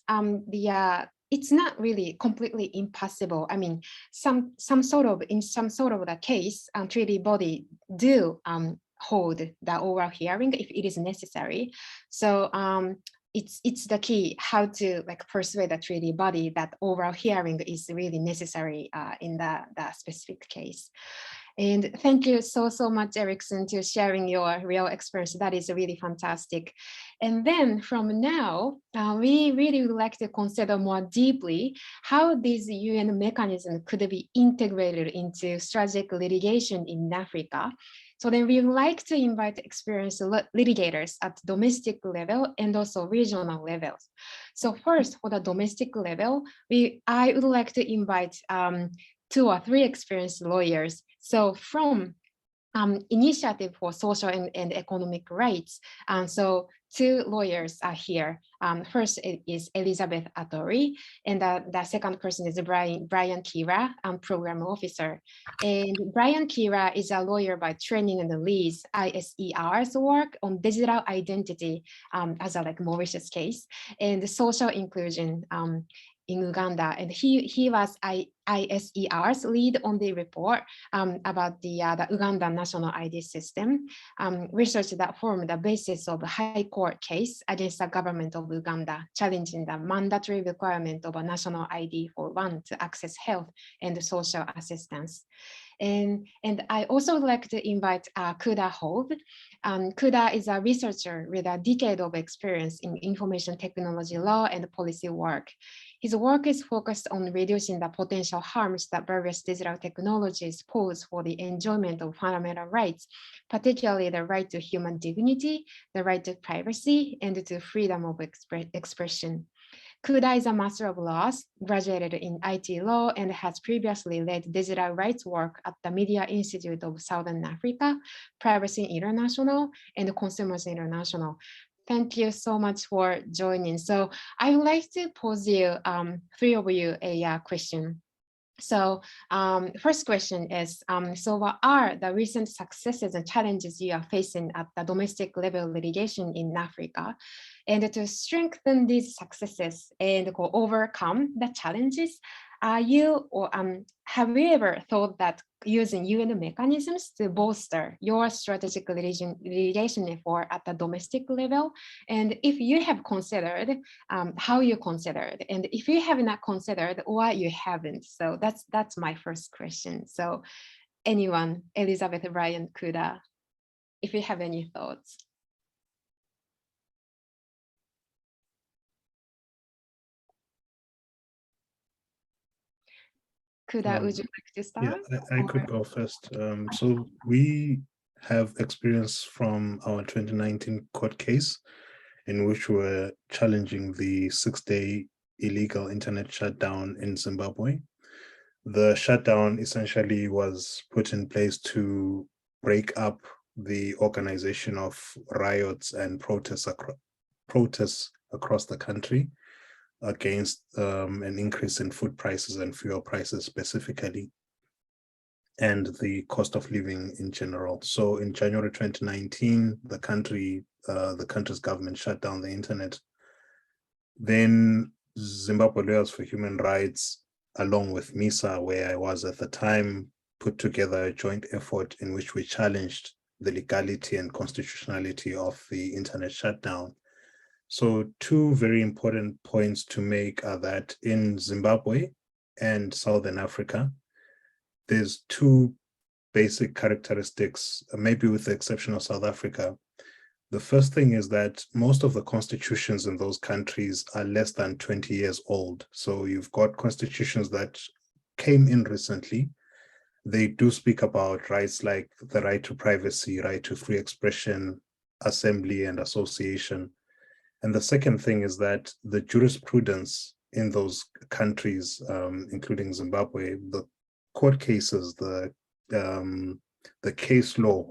it's not really completely impossible. I mean, some sort of the case, treaty body do hold the oral hearing if it is necessary. So it's the key how to like persuade the treaty body that oral hearing is really necessary in the specific case. And thank you so much, Erickson, to sharing your real experience. That is really fantastic. And then from now, we really would like to consider more deeply how these UN mechanisms could be integrated into strategic litigation in Africa. So then we would like to invite experienced litigators at domestic level and also regional levels. So first, for the domestic level, I would like to invite 2 or 3 experienced lawyers. So from Initiative for Social and Economic Rights. So 2 lawyers are here. First is Elizabeth Atori, and the second person is Brian Kira, Program Officer. And Brian Kira is a lawyer by training and leads ISER's work on digital identity as a like Mauritius case and social inclusion in Uganda, and he was ISER's lead on the report about the Uganda national ID system, research that formed the basis of a high court case against the government of Uganda, challenging the mandatory requirement of a national ID for one to access health and social assistance. And I also would like to invite Kuda Hove. Kuda is a researcher with a decade of experience in information technology law and policy work. His work is focused on reducing the potential harms that various digital technologies pose for the enjoyment of fundamental rights, particularly the right to human dignity, the right to privacy, and to freedom of expression. Kuda is a Master of Laws, graduated in IT law, and has previously led digital rights work at the Media Institute of Southern Africa, Privacy International, and Consumers International. Thank you so much for joining. So I would like to pose you, 3 of you, a question. So first question is, so what are the recent successes and challenges you are facing at the domestic level litigation in Africa? And to strengthen these successes and overcome the challenges, have you ever thought that using UN mechanisms to bolster your strategic litigation effort at the domestic level? And if you have considered, how you considered, and if you have not considered, why you haven't? So that's my first question. So anyone, Elizabeth, Brian, Kuda, if you have any thoughts. Kuda, would you like to start? Yeah, I could go first. So we have experience from our 2019 court case in which we're challenging the 6-day illegal internet shutdown in Zimbabwe. The shutdown essentially was put in place to break up the organization of riots and protests across the country against an increase in food prices and fuel prices specifically, and the cost of living in general. So in January 2019, the country's government shut down the internet. Then Zimbabwe Lawyers for Human Rights, along with MISA, where I was at the time, put together a joint effort in which we challenged the legality and constitutionality of the internet shutdown. So two very important points to make are that in Zimbabwe and Southern Africa, there's two basic characteristics, maybe with the exception of South Africa. The first thing is that most of the constitutions in those countries are less than 20 years old. So you've got constitutions that came in recently. They do speak about rights like the right to privacy, right to free expression, assembly, and association. And the second thing is that the jurisprudence in those countries, including Zimbabwe, the court cases, the case law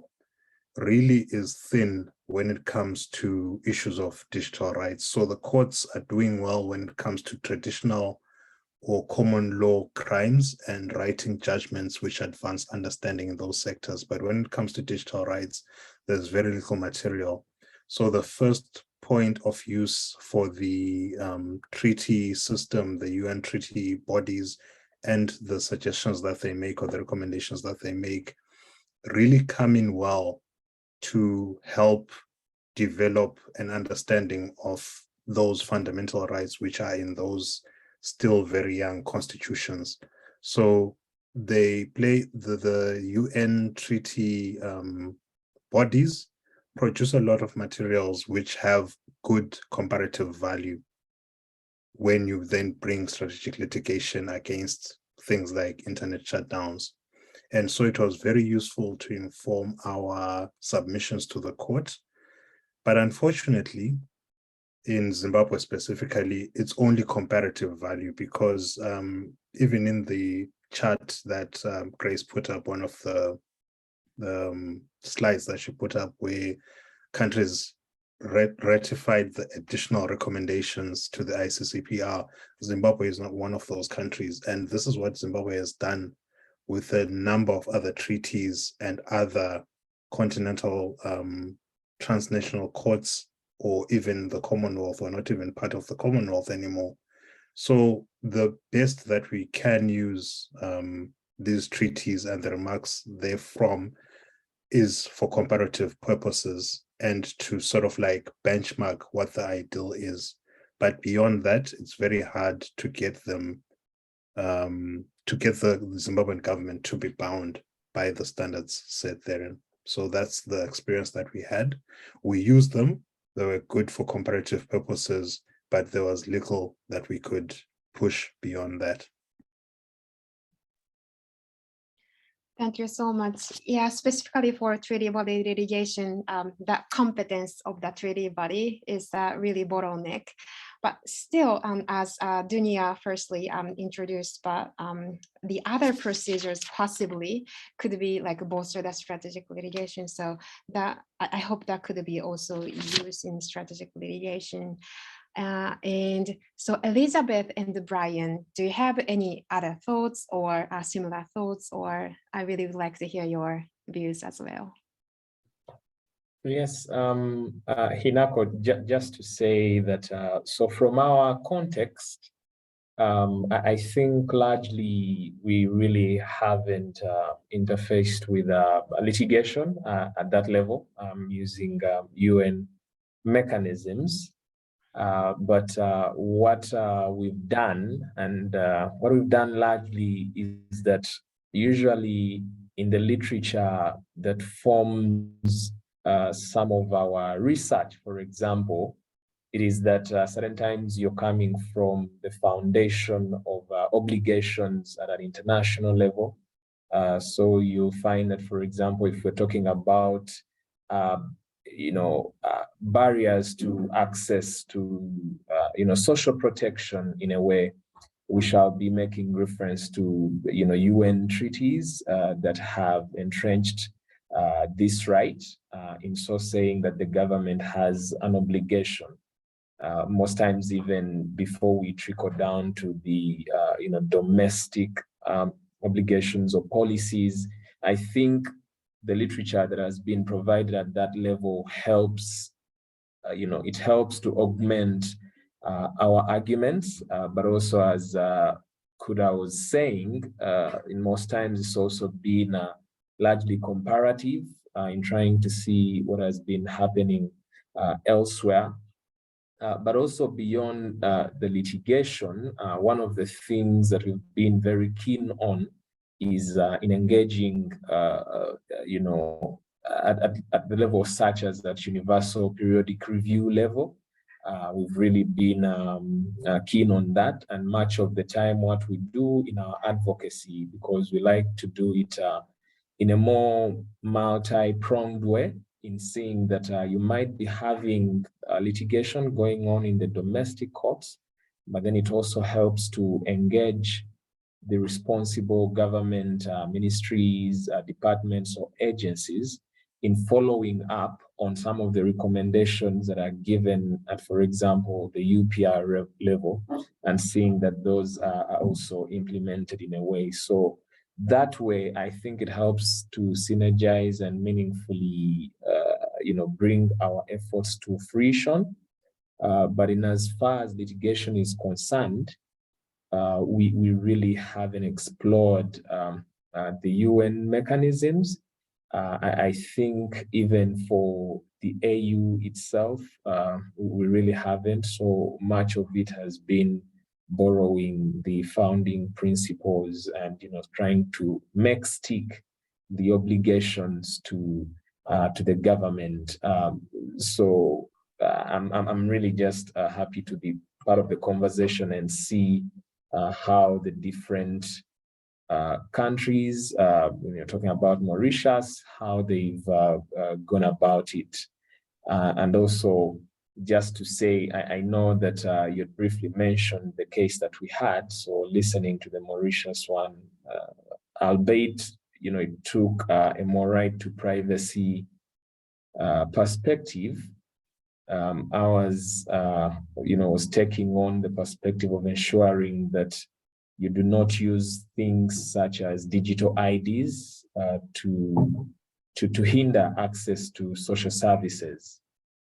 really is thin when it comes to issues of digital rights. So the courts are doing well when it comes to traditional or common law crimes and writing judgments which advance understanding in those sectors. But when it comes to digital rights, there's very little material. So the first point of use for the treaty system, the UN treaty bodies, and the suggestions that they make or the recommendations that they make really come in well to help develop an understanding of those fundamental rights which are in those still very young constitutions. So they play the UN treaty bodies produce a lot of materials which have good comparative value when you then bring strategic litigation against things like internet shutdowns. And so it was very useful to inform our submissions to the court. But unfortunately, in Zimbabwe specifically, it's only comparative value because even in the chart that Grace put up, one of the slides that she put up where countries ratified the additional recommendations to the ICCPR, Zimbabwe is not one of those countries. And this is what Zimbabwe has done with a number of other treaties and other continental transnational courts, or even the Commonwealth, or not even part of the Commonwealth anymore. So the best that we can use these treaties and the remarks therefrom is for comparative purposes and to sort of like benchmark what the ideal is. But beyond that, it's very hard to get them, to get the Zimbabwean government to be bound by the standards set therein. So that's the experience that we had. We used them. They were good for comparative purposes, but there was little that we could push beyond that. Thank you so much. Yeah, specifically for treaty body litigation, that competence of the treaty body is really bottleneck. But still, as Dunia firstly introduced, but the other procedures possibly could be like bolster the strategic litigation. So that I hope that could be also used in strategic litigation. And so Elizabeth and Brian, do you have any other thoughts or similar thoughts, or I really would like to hear your views as well. Yes, Hinako, just to say that, so from our context, I think largely we really haven't interfaced with litigation at that level using UN mechanisms. But what we've done, and what we've done largely is that usually in the literature that forms some of our research, for example, it is that certain times you're coming from the foundation of obligations at an international level. So you'll find that, for example, if we're talking about barriers to access to social protection, in a way, we shall be making reference to UN treaties that have entrenched this right, in so saying that the government has an obligation. Most times, even before we trickle down to the domestic obligations or policies, I think the literature that has been provided at that level helps. It helps to augment our arguments, but also, as Kuda was saying, in most times it's also been largely comparative in trying to see what has been happening elsewhere. But also beyond the litigation, one of the things that we've been very keen on is in engaging, at the level such as that universal periodic review level. We've really been keen on that, and much of the time what we do in our advocacy, because we like to do it in a more multi-pronged way, in seeing that you might be having litigation going on in the domestic courts, but then it also helps to engage the responsible government ministries, departments, or agencies in following up on some of the recommendations that are given at, for example, the UPR level, and seeing that those are also implemented in a way. So that way, I think it helps to synergize and meaningfully, bring our efforts to fruition. But in as far as litigation is concerned, we really haven't explored the UN mechanisms. I think even for the AU itself, we really haven't. So much of it has been borrowing the founding principles and trying to make stick the obligations to the government. So I'm really just happy to be part of the conversation and see how the different countries, when you're talking about Mauritius, how they've gone about it. And also, just to say, I know that you briefly mentioned the case that we had. So listening to the Mauritius one, albeit, it took a more right to privacy perspective. Ours, was taking on the perspective of ensuring that you do not use things such as digital IDs to hinder access to social services.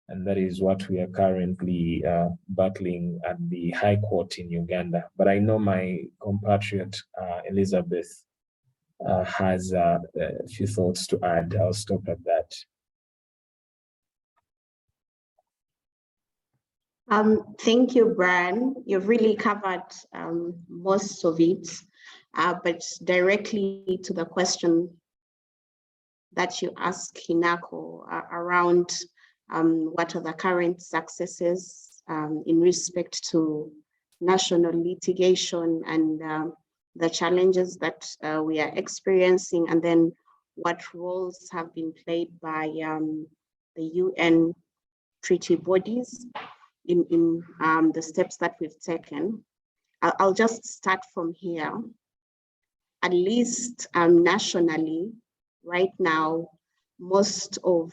And that is what we are currently battling at the High Court in Uganda. But I know my compatriot, Elizabeth, has a few thoughts to add. I'll stop at that. Thank you, Brian. You've really covered most of it, but directly to the question that you asked Hinako around what are the current successes in respect to national litigation and the challenges that we are experiencing, and then what roles have been played by the UN treaty bodies in the steps that we've taken. I'll just start from here. At least nationally, right now, most of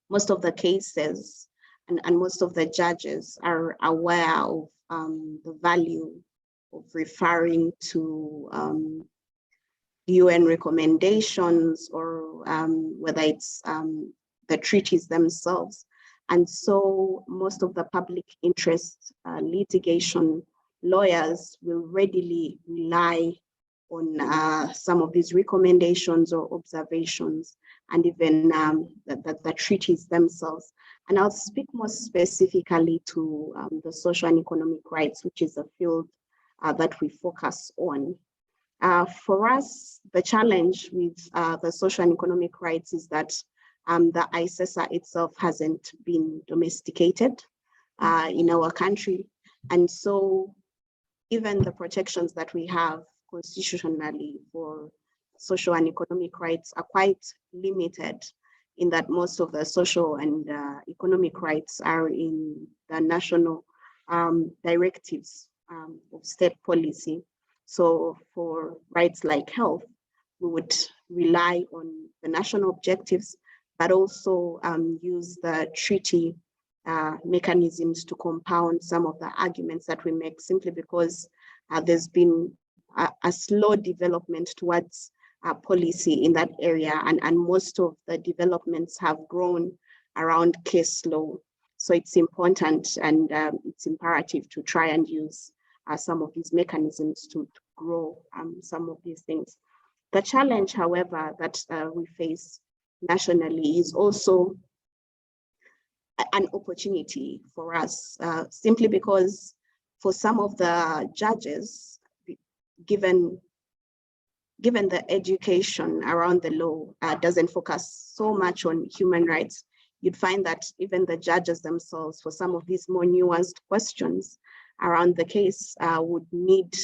the cases and most of the judges are aware of the value of referring to UN recommendations, or whether it's the treaties themselves. And so most of the public interest litigation lawyers will readily rely on some of these recommendations or observations, and even the treaties themselves. And I'll speak more specifically to the social and economic rights, which is a field that we focus on. For us, the challenge with the social and economic rights is that the ICESA itself hasn't been domesticated. in our country. And so even the protections that we have constitutionally for social and economic rights are quite limited, in that most of the social and economic rights are in the national directives of state policy. So for rights like health, we would rely on the national objectives, but also use the treaty mechanisms to compound some of the arguments that we make, simply because there's been a slow development towards policy in that area, and most of the developments have grown around case law. So it's important and it's imperative to try and use some of these mechanisms to grow some of these things. The challenge, however, that we face nationally is also an opportunity for us, simply because for some of the judges, given the education around the law doesn't focus so much on human rights, you'd find that even the judges themselves, for some of these more nuanced questions around the case, would need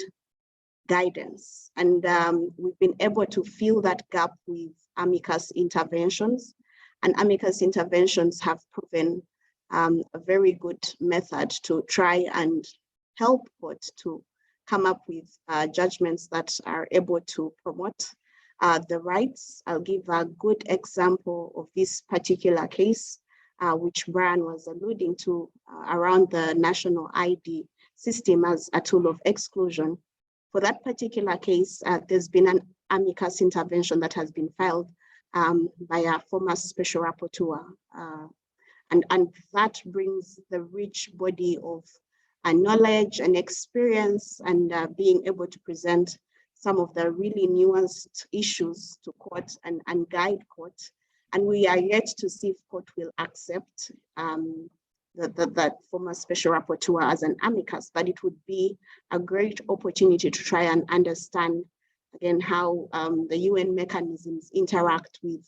guidance. And we've been able to fill that gap with amicus interventions. And amicus interventions have proven a very good method to try and help courts to come up with judgments that are able to promote the rights. I'll give a good example of this particular case, which Brian was alluding to, around the national ID system as a tool of exclusion. For that particular case, there's been an amicus intervention that has been filed by a former special rapporteur. And that brings the rich body of knowledge and experience, and being able to present some of the really nuanced issues to court and guide court. And we are yet to see if court will accept that former special rapporteur as an amicus, but it would be a great opportunity to try and understand again how the UN mechanisms interact with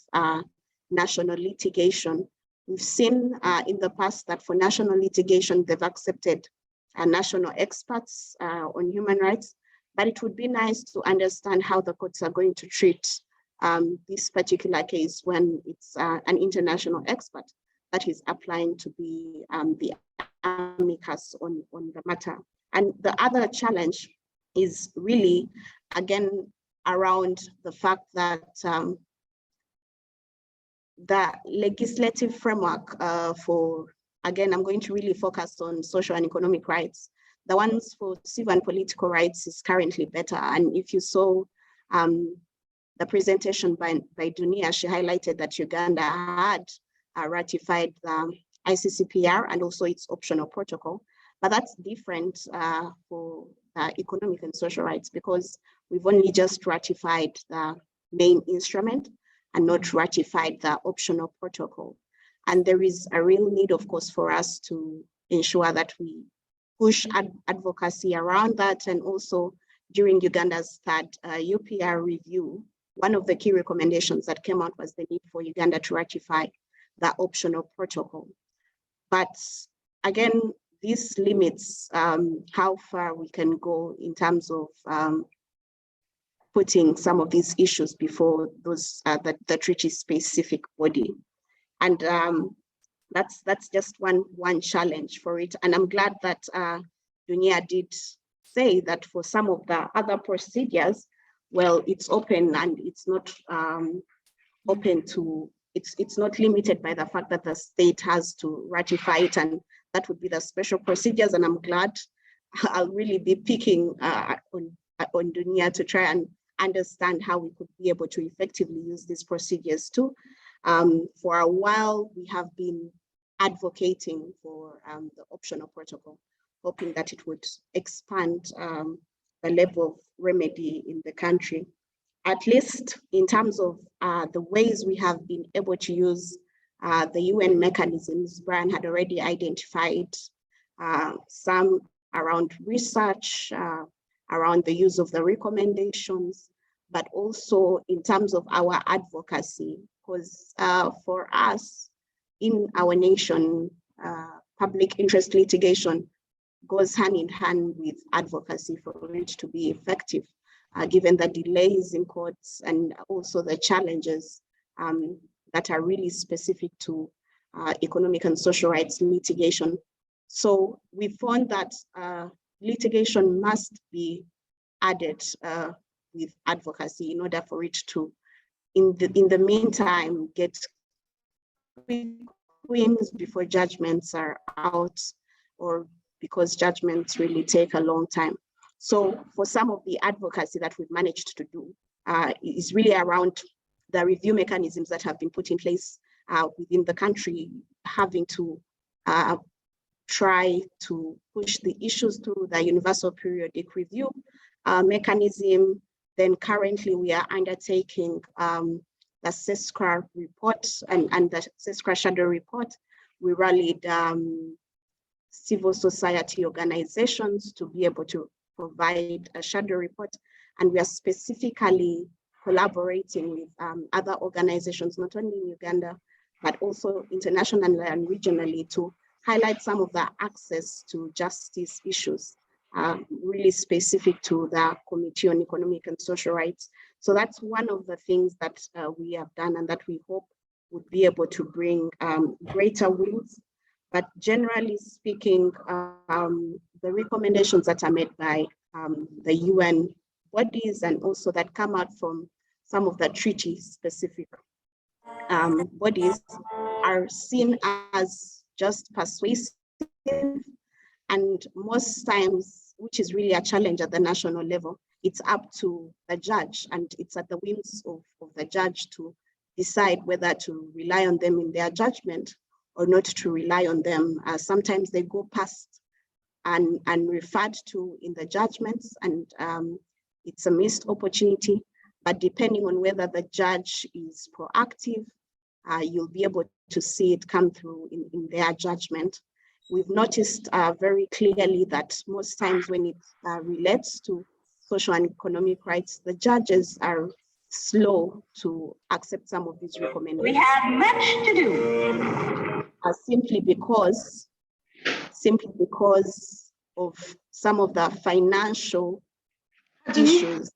national litigation. We've seen in the past that for national litigation, they've accepted national experts on human rights, but it would be nice to understand how the courts are going to treat this particular case when it's an international expert that is applying to be the amicus on the matter. And the other challenge is really, again, around the fact that the legislative framework for, again, I'm going to really focus on social and economic rights. The ones for civil and political rights is currently better. And if you saw the presentation by Dunia, she highlighted that Uganda had ratified the ICCPR and also its optional protocol. But that's different for economic and social rights, because we've only just ratified the main instrument and not ratified the optional protocol. And there is a real need, of course, for us to ensure that we push advocacy around that. And also during Uganda's third UPR review, one of the key recommendations that came out was the need for Uganda to ratify the optional protocol. But again, this limits how far we can go in terms of putting some of these issues before those the treaty-specific body. And that's just one challenge for it. And I'm glad that Dunia did say that for some of the other procedures, well, it's open and it's not open to, it's not limited by the fact that the state has to ratify it, and that would be the special procedures. And I'm glad I'll really be picking on Dunia to try and understand how we could be able to effectively use these procedures too. For a while, we have been advocating for the optional protocol, hoping that it would expand the level of remedy in the country, at least in terms of the ways we have been able to use the UN mechanisms. Brian had already identified some around research, around the use of the recommendations, but also in terms of our advocacy, because for us in our nation, public interest litigation goes hand in hand with advocacy for it to be effective, given the delays in courts and also the challenges that are really specific to economic and social rights litigation. So we found that litigation must be added with advocacy in order for it to, in the meantime, get quick wins before judgments are out, or because judgments really take a long time. So for some of the advocacy that we've managed to do is really around the review mechanisms that have been put in place within the country, having to try to push the issues through the universal periodic review mechanism. Then currently we are undertaking the CESCRA report and the CESCRA shadow report. We rallied civil society organizations to be able to provide a shadow report. And we are specifically collaborating with other organizations, not only in Uganda, but also internationally and regionally, to highlight some of the access to justice issues, really specific to the Committee on Economic and Social Rights. So that's one of the things that we have done and that we hope would be able to bring greater wins. But generally speaking, the recommendations that are made by the UN bodies and also that come out from some of the treaty-specific bodies are seen as just persuasive, and most times, which is really a challenge at the national level, it's up to the judge, and it's at the whims of the judge to decide whether to rely on them in their judgment or not to rely on them. Sometimes they go past and referred to in the judgments, and it's a missed opportunity. But depending on whether the judge is proactive, you'll be able to see it come through in their judgment. We've noticed very clearly that most times when it relates to social and economic rights, the judges are slow to accept some of these recommendations. We have much to do. Simply because of some of the financial issues,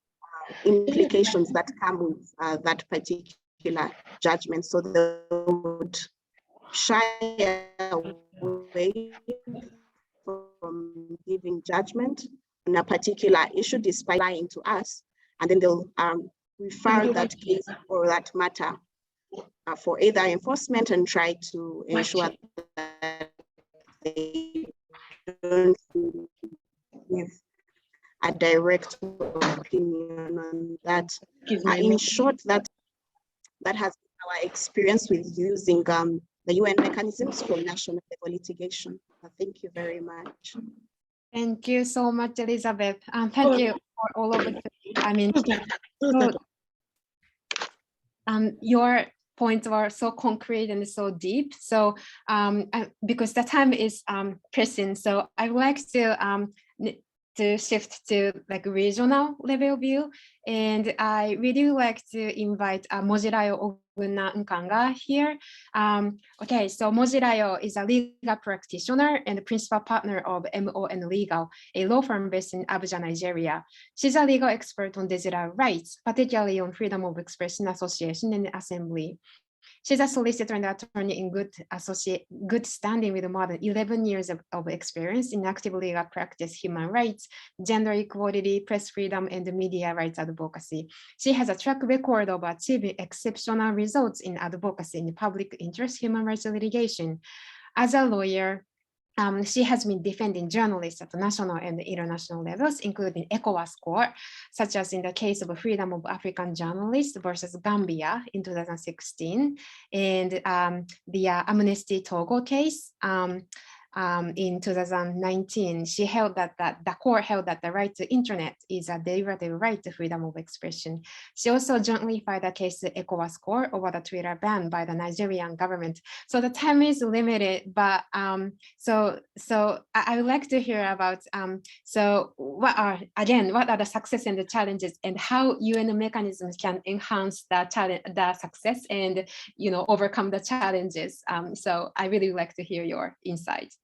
implications that come with that particular judgment. So they would shy away from giving judgment on a particular issue despite lying to us, and then they'll refer that case or that matter for either enforcement and try to ensure that they don't give a direct opinion on that. In short, that has been our experience with using the UN mechanisms for national level litigation. Thank you very much. Thank you so much, Elizabeth. Thank you for all of it. I mean, your points were so concrete and so deep. So because the time is pressing, so I would like to shift to like regional level view, and I really like to invite Mojirayo Ogunna here. Okay, so Mojirayo is a legal practitioner and principal partner of MON Legal, a law firm based in Abuja, Nigeria. She's a legal expert on digital rights, particularly on freedom of expression, association, and assembly. She's a solicitor and attorney in good standing with more than 11 years of experience in active legal practice, human rights, gender equality, press freedom, and media rights advocacy. She has a track record of achieving exceptional results in advocacy in public interest human rights litigation. As a lawyer, she has been defending journalists at national and international levels, including ECOWAS court, such as in the case of freedom of African journalists versus Gambia in 2016, and the Amnesty Togo case in 2019. She held that the court held that the right to internet is a derivative right to freedom of expression. She also jointly filed a case to ECOWAS court over the Twitter ban by the Nigerian government. So the time is limited, but so I would like to hear about so what are the success and the challenges, and how UN mechanisms can enhance the success and overcome the challenges. So I really would like to hear your insights.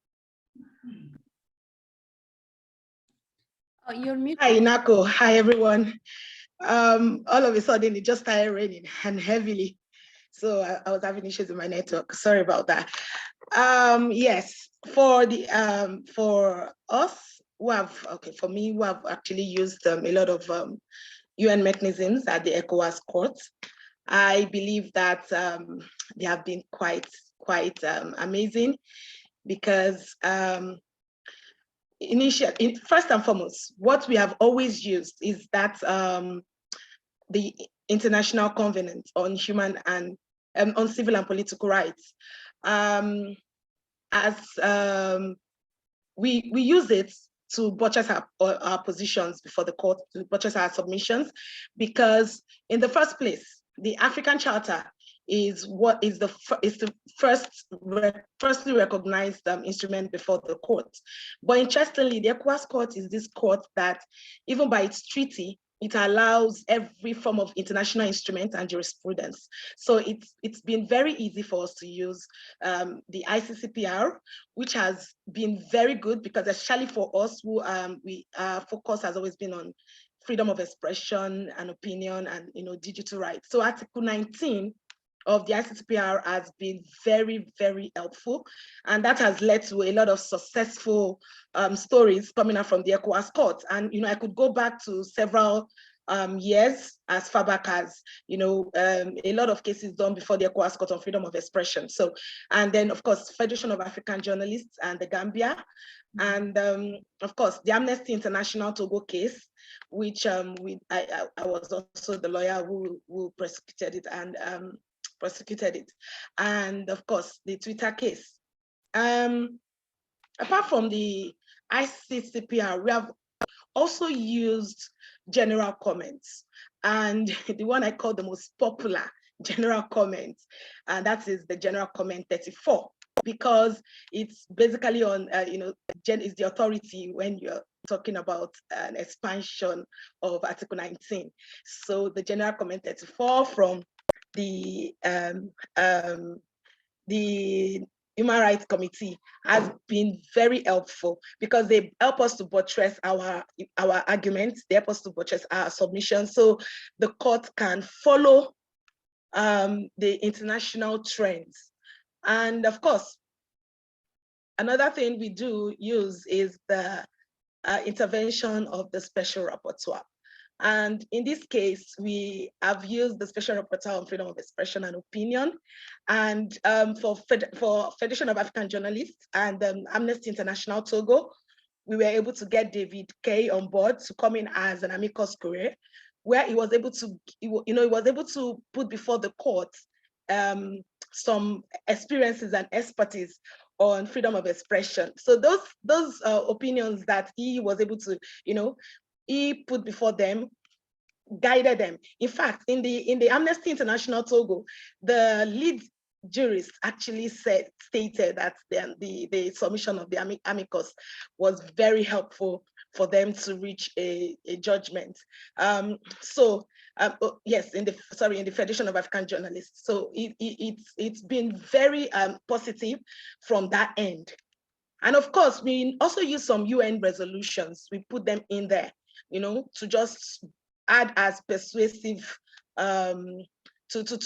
Oh, you're muted. Hi, Inako. Hi, everyone. All of a sudden, it just started raining and heavily. So I was having issues with my network. Sorry about that. Yes, for us who have, for me, who have actually used a lot of UN mechanisms at the ECOWAS court, I believe that they have been quite amazing, because first and foremost, what we have always used is that the International Covenant on Human and on Civil and Political Rights. We use it to buttress our positions before the court, to buttress our submissions, because in the first place, the African Charter is the firstly recognized instrument before the court. But interestingly, the ECOWAS court is this court that, even by its treaty, it allows every form of international instrument and jurisprudence. So it's been very easy for us to use the ICCPR, which has been very good, because especially for us who our focus has always been on freedom of expression and opinion and digital rights. So Article 19 of the ICCPR has been very, very helpful, and that has led to a lot of successful stories coming out from the ECOWAS court. And I could go back to several years, as far back as a lot of cases done before the ECOWAS court on freedom of expression. So, and then of course, Federation of African Journalists and the Gambia, and of course the Amnesty International Togo case, which I was also the lawyer who prosecuted it and of course the Twitter case. Apart from the ICCPR, we have also used general comments, and the one I call the most popular general comment, and that is the general comment 34, because it's basically on is the authority when you're talking about an expansion of Article 19. So the general comment 34 from the Human Rights Committee has been very helpful, because they help us to buttress our arguments, they help us to buttress our submissions, so the court can follow the international trends. And of course, another thing we do use is the intervention of the special rapporteur. And in this case, we have used the Special Rapporteur on Freedom of Expression and Opinion. And for Federation of African Journalists and Amnesty International Togo, we were able to get David Kay on board to come in as an amicus curiae, where he was able to put before the court some experiences and expertise on freedom of expression. So those opinions that he was able to, he put before them, guided them. In fact, in the Amnesty International Togo, the lead jurist actually stated that the submission of the amicus was very helpful for them to reach a judgment. Yes, in the Federation of African Journalists. So it's been very positive from that end. And of course, we also use some UN resolutions. We put them in there, to just add as persuasive, to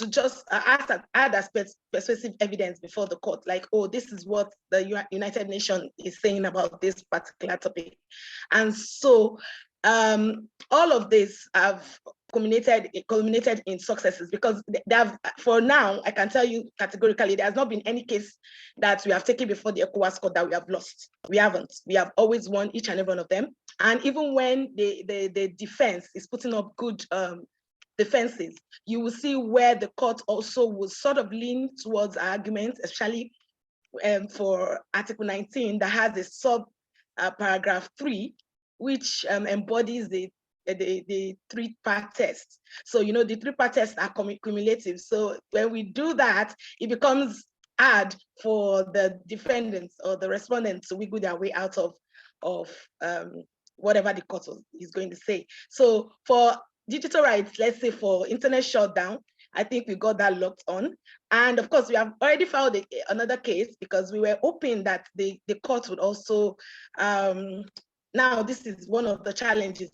just add as persuasive evidence before the court, like, oh, this is what the United Nations is saying about this particular topic. And so all of this have culminated in successes, because they have, for now, I can tell you categorically, there has not been any case that we have taken before the ECOWAS court that we have lost. We haven't. We have always won each and every one of them. And even when the defense is putting up good defenses, you will see where the court also will sort of lean towards arguments, especially for Article 19 that has a sub paragraph 3, which embodies the three-part test. So, the three-part tests are cumulative. So when we do that, it becomes hard for the defendants or the respondents to wiggle their way out of whatever the court is going to say. So for digital rights, let's say for internet shutdown, I think we got that locked on. And of course, we have already filed another case because we were hoping that the court would also, now this is one of the challenges.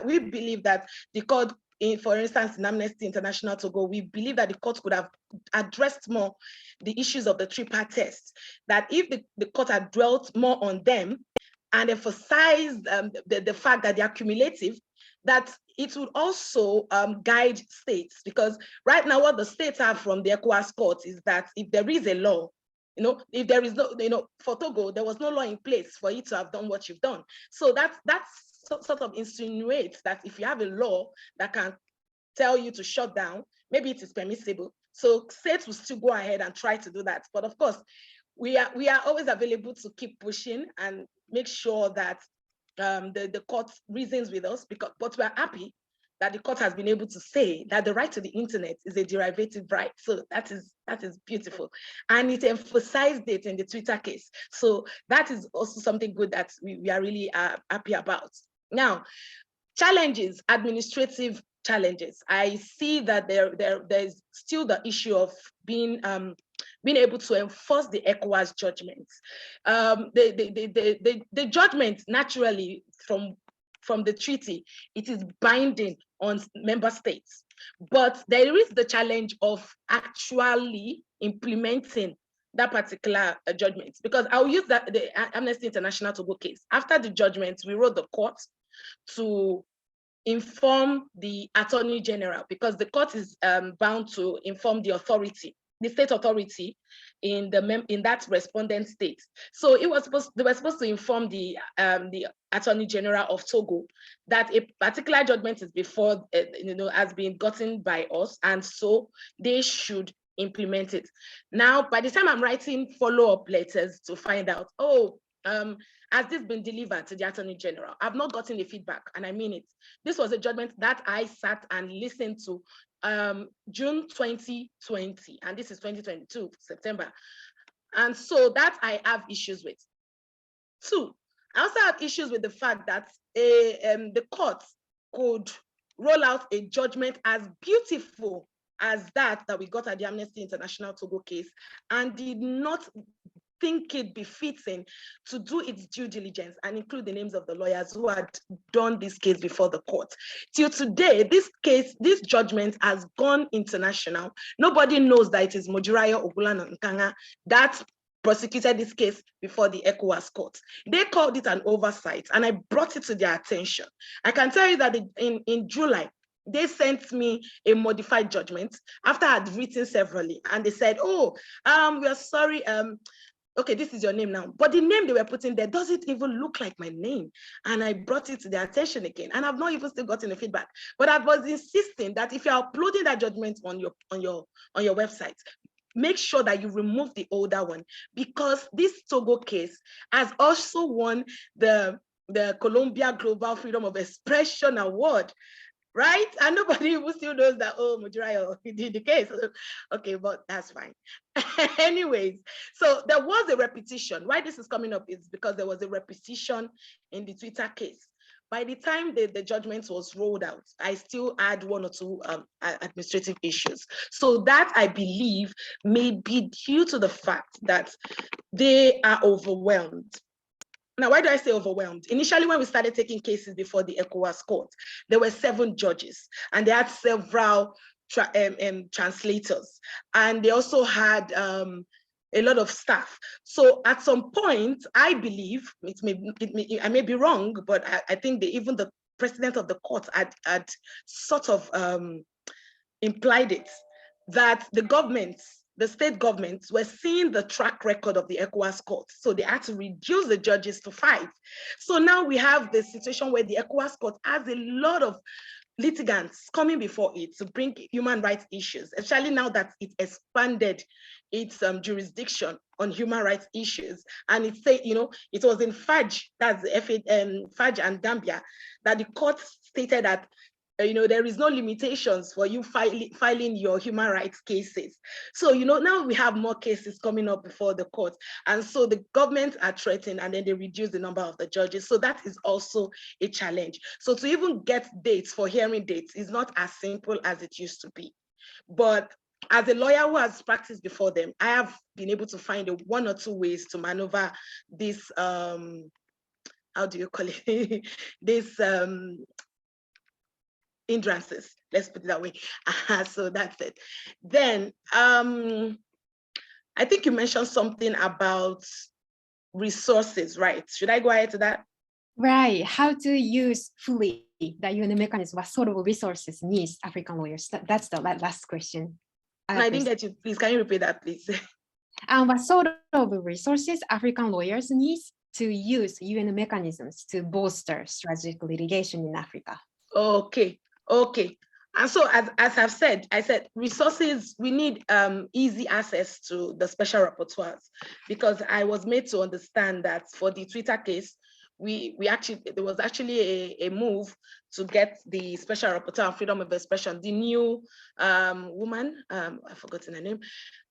We believe that the court, for instance, in Amnesty International Togo, we believe that the court could have addressed more the issues of the three-part test, that if the court had dwelt more on them and emphasized the fact that they are cumulative, that it would also guide states, because right now what the states have from the ECOWAS court is that if there is a law, if there is no, for Togo, there was no law in place for you to have done what you've done. So that's sort of insinuates that if you have a law that can tell you to shut down, maybe it is permissible. So states will still go ahead and try to do that. But of course, we are always available to keep pushing and make sure that the court reasons with us, but we're happy that the court has been able to say that the right to the internet is a derivative right. So that is beautiful. And it emphasized it in the Twitter case. So that is also something good that we are really happy about. Now, challenges, administrative challenges. I see that there's still the issue of being able to enforce the ECOWAS judgments. The judgment, naturally, from the treaty, it is binding on member states. But there is the challenge of actually implementing that particular judgment. Because I'll use the Amnesty International Togo case. After the judgment, we wrote the court to inform the Attorney General, because the court is bound to inform the authority, the state authority in that respondent state. So they were supposed to inform the Attorney General of Togo that a particular judgment is before has been gotten by us, and so they should implement it. Now, by the time I'm writing follow-up letters to find out, has this been delivered to the Attorney General? I've not gotten the feedback, and I mean it. This was a judgment that I sat and listened to June 2020, and this is 2022, September. And so that I have issues with. Two, I also have issues with the fact that the court could roll out a judgment as beautiful as that we got at the Amnesty International Togo case, and did not think it befitting to do its due diligence and include the names of the lawyers who had done this case before the court. Till today, this judgment has gone international. Nobody knows that it is Mojirayo Ogulan Nkanga that prosecuted this case before the ECOWAS court. They called it an oversight, and I brought it to their attention. I can tell you that in July, they sent me a modified judgment after I had written severally, and they said, we are sorry, okay, this is your name now. But the name they were putting there doesn't even look like my name. And I brought it to their attention again. And I've not even still gotten the feedback. But I was insisting that if you're uploading that judgment on your website, make sure that you remove the older one, because this Togo case has also won the Columbia Global Freedom of Expression Award. Right? And nobody even still knows that, Mojirayo did the case. Okay, but that's fine. Anyways, so there was a repetition. Why this is coming up is because there was a repetition in the Twitter case. By the time the judgment was rolled out, I still had one or two administrative issues. So that, I believe, may be due to the fact that they are overwhelmed. Now, why do I say overwhelmed? Initially, when we started taking cases before the ECOWAS court, there were 7 judges, and they had several translators, and they also had a lot of staff. So at some point, I believe, I may be wrong, but I think even the president of the court had sort of implied it, that the state governments were seeing the track record of the ECOWAS court. So they had to reduce the judges to 5. So now we have the situation where the ECOWAS court has a lot of litigants coming before it to bring human rights issues, especially now that it expanded its jurisdiction on human rights issues. And it said, it was in FAJ, that's the FAJ and Gambia, that the court stated that there is no limitations for you filing your human rights cases. So, now we have more cases coming up before the court. And so the government are threatened, and then they reduce the number of the judges. So that is also a challenge. So to even get dates for hearing dates is not as simple as it used to be. But as a lawyer who has practiced before them, I have been able to find one or two ways to maneuver this, how do you call it? This hindrances, let's put it that way. So that's it. Then I think you mentioned something about resources, right? Should I go ahead to that? Right, how to use fully the UN mechanism, what sort of resources needs African lawyers? That's the last question. I didn't get you, please, can you repeat that, please? What sort of resources African lawyers need to use UN mechanisms to bolster strategic litigation in Africa? Okay. And so as I've said, resources, we need easy access to the special rapporteurs, because I was made to understand that for the Twitter case, there was actually a move to get the special rapporteur on freedom of expression, the new woman, I've forgotten her name,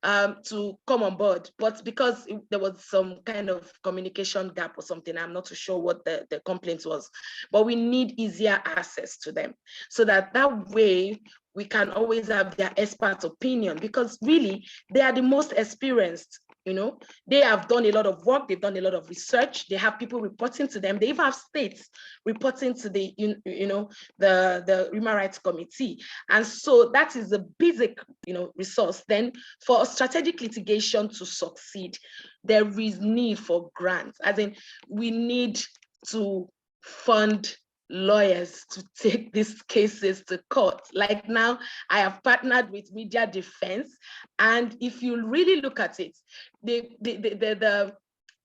to come on board. But because there was some kind of communication gap or something, I'm not too sure what the complaint was, but we need easier access to them so that way we can always have their expert opinion, because really they are the most experienced. They have done a lot of work, they've done a lot of research, they have people reporting to them, they even have states reporting to the the Human Rights Committee. And so that is the basic resource. Then for strategic litigation to succeed, there is need for grants, as in we need to fund lawyers to take these cases to court. Like now, I have partnered with Media Defense, and if you really look at it, the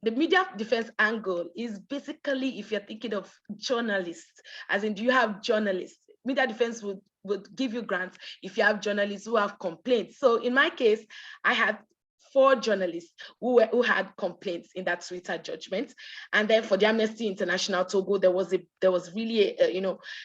media defense angle is basically, if you're thinking of journalists, as in, do you have journalists? Media defense would give you grants if you have journalists who have complaints. So in my case, I had 4 journalists who had complaints in that Twitter judgment. And then for the Amnesty International Togo, there was really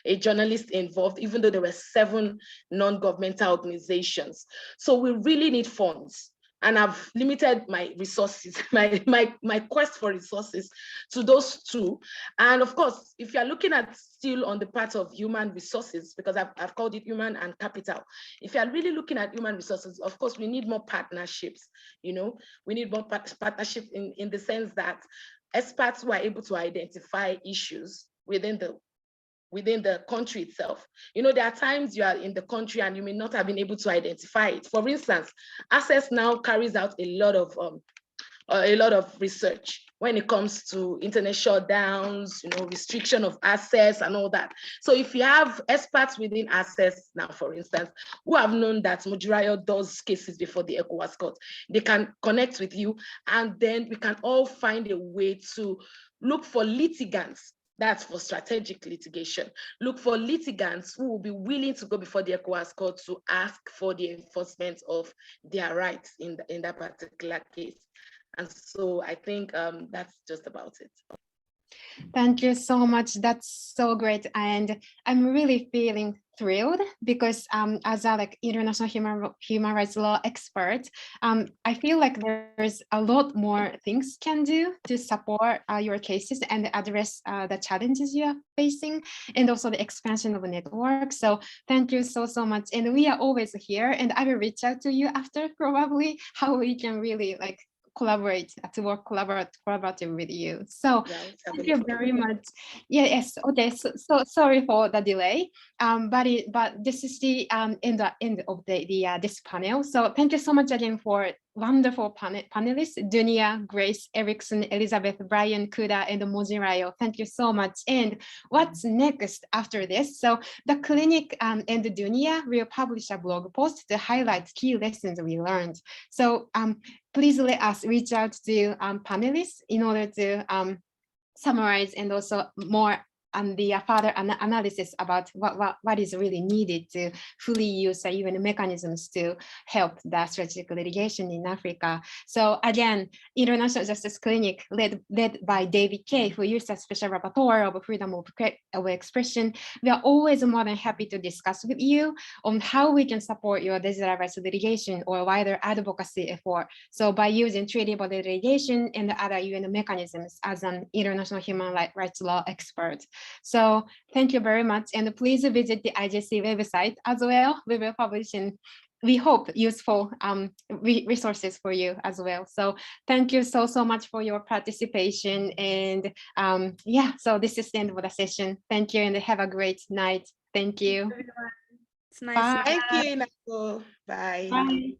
a journalist involved, even though there were 7 non-governmental organizations. So we really need funds. And I've limited my resources, my quest for resources to those 2. And of course, if you're looking at still on the part of human resources, because I've called it human and capital, if you're really looking at human resources, of course, we need more partnerships. We need more partnership in the sense that experts who are able to identify issues within the country itself. There are times you are in the country and you may not have been able to identify it. For instance, Access now carries out a lot of research when it comes to internet shutdowns, restriction of access and all that. So if you have experts within Access now, for instance, who have known that Mojirayo does cases before the ECOWAS court, they can connect with you, and then we can all find a way to look for litigants. That's for strategic litigation. Look for litigants who will be willing to go before the ECOWAS court to ask for the enforcement of their rights in that particular case. And so I think that's just about it. Thank you so much. That's so great. And I'm really feeling thrilled because as a international human rights law expert, I feel like there's a lot more things can do to support your cases and address the challenges you are facing, and also the expansion of the network. So thank you so much. And we are always here, and I will reach out to you after probably how we can really collaborate to work collaborative with you. So thank you very much. Yes. Okay. So sorry for the delay. But this is the end of this panel. So thank you so much again for wonderful panelists, Dunia, Grace, Erickson, Elizabeth, Brian, Kuda, and Mojirayo. Thank you so much. And what's next after this? So the clinic and Dunia will publish a blog post to highlight key lessons we learned. So please let us reach out to panelists in order to summarize and also more the further analysis about what is really needed to fully use UN mechanisms to help the strategic litigation in Africa. So again, International Justice Clinic led by David Kay, who is a special rapporteur of freedom of expression. We are always more than happy to discuss with you on how we can support your digital rights litigation or wider advocacy effort. So by using treaty body litigation and other UN mechanisms as an international human rights law expert. So thank you very much. And please visit the IJC website as well. We will publish we hope useful resources for you as well. So thank you so much for your participation. And yeah, so this is the end of the session. Thank you and have a great night. Thank you. It's nice. Bye. Thank you, Nicole. Bye. Bye.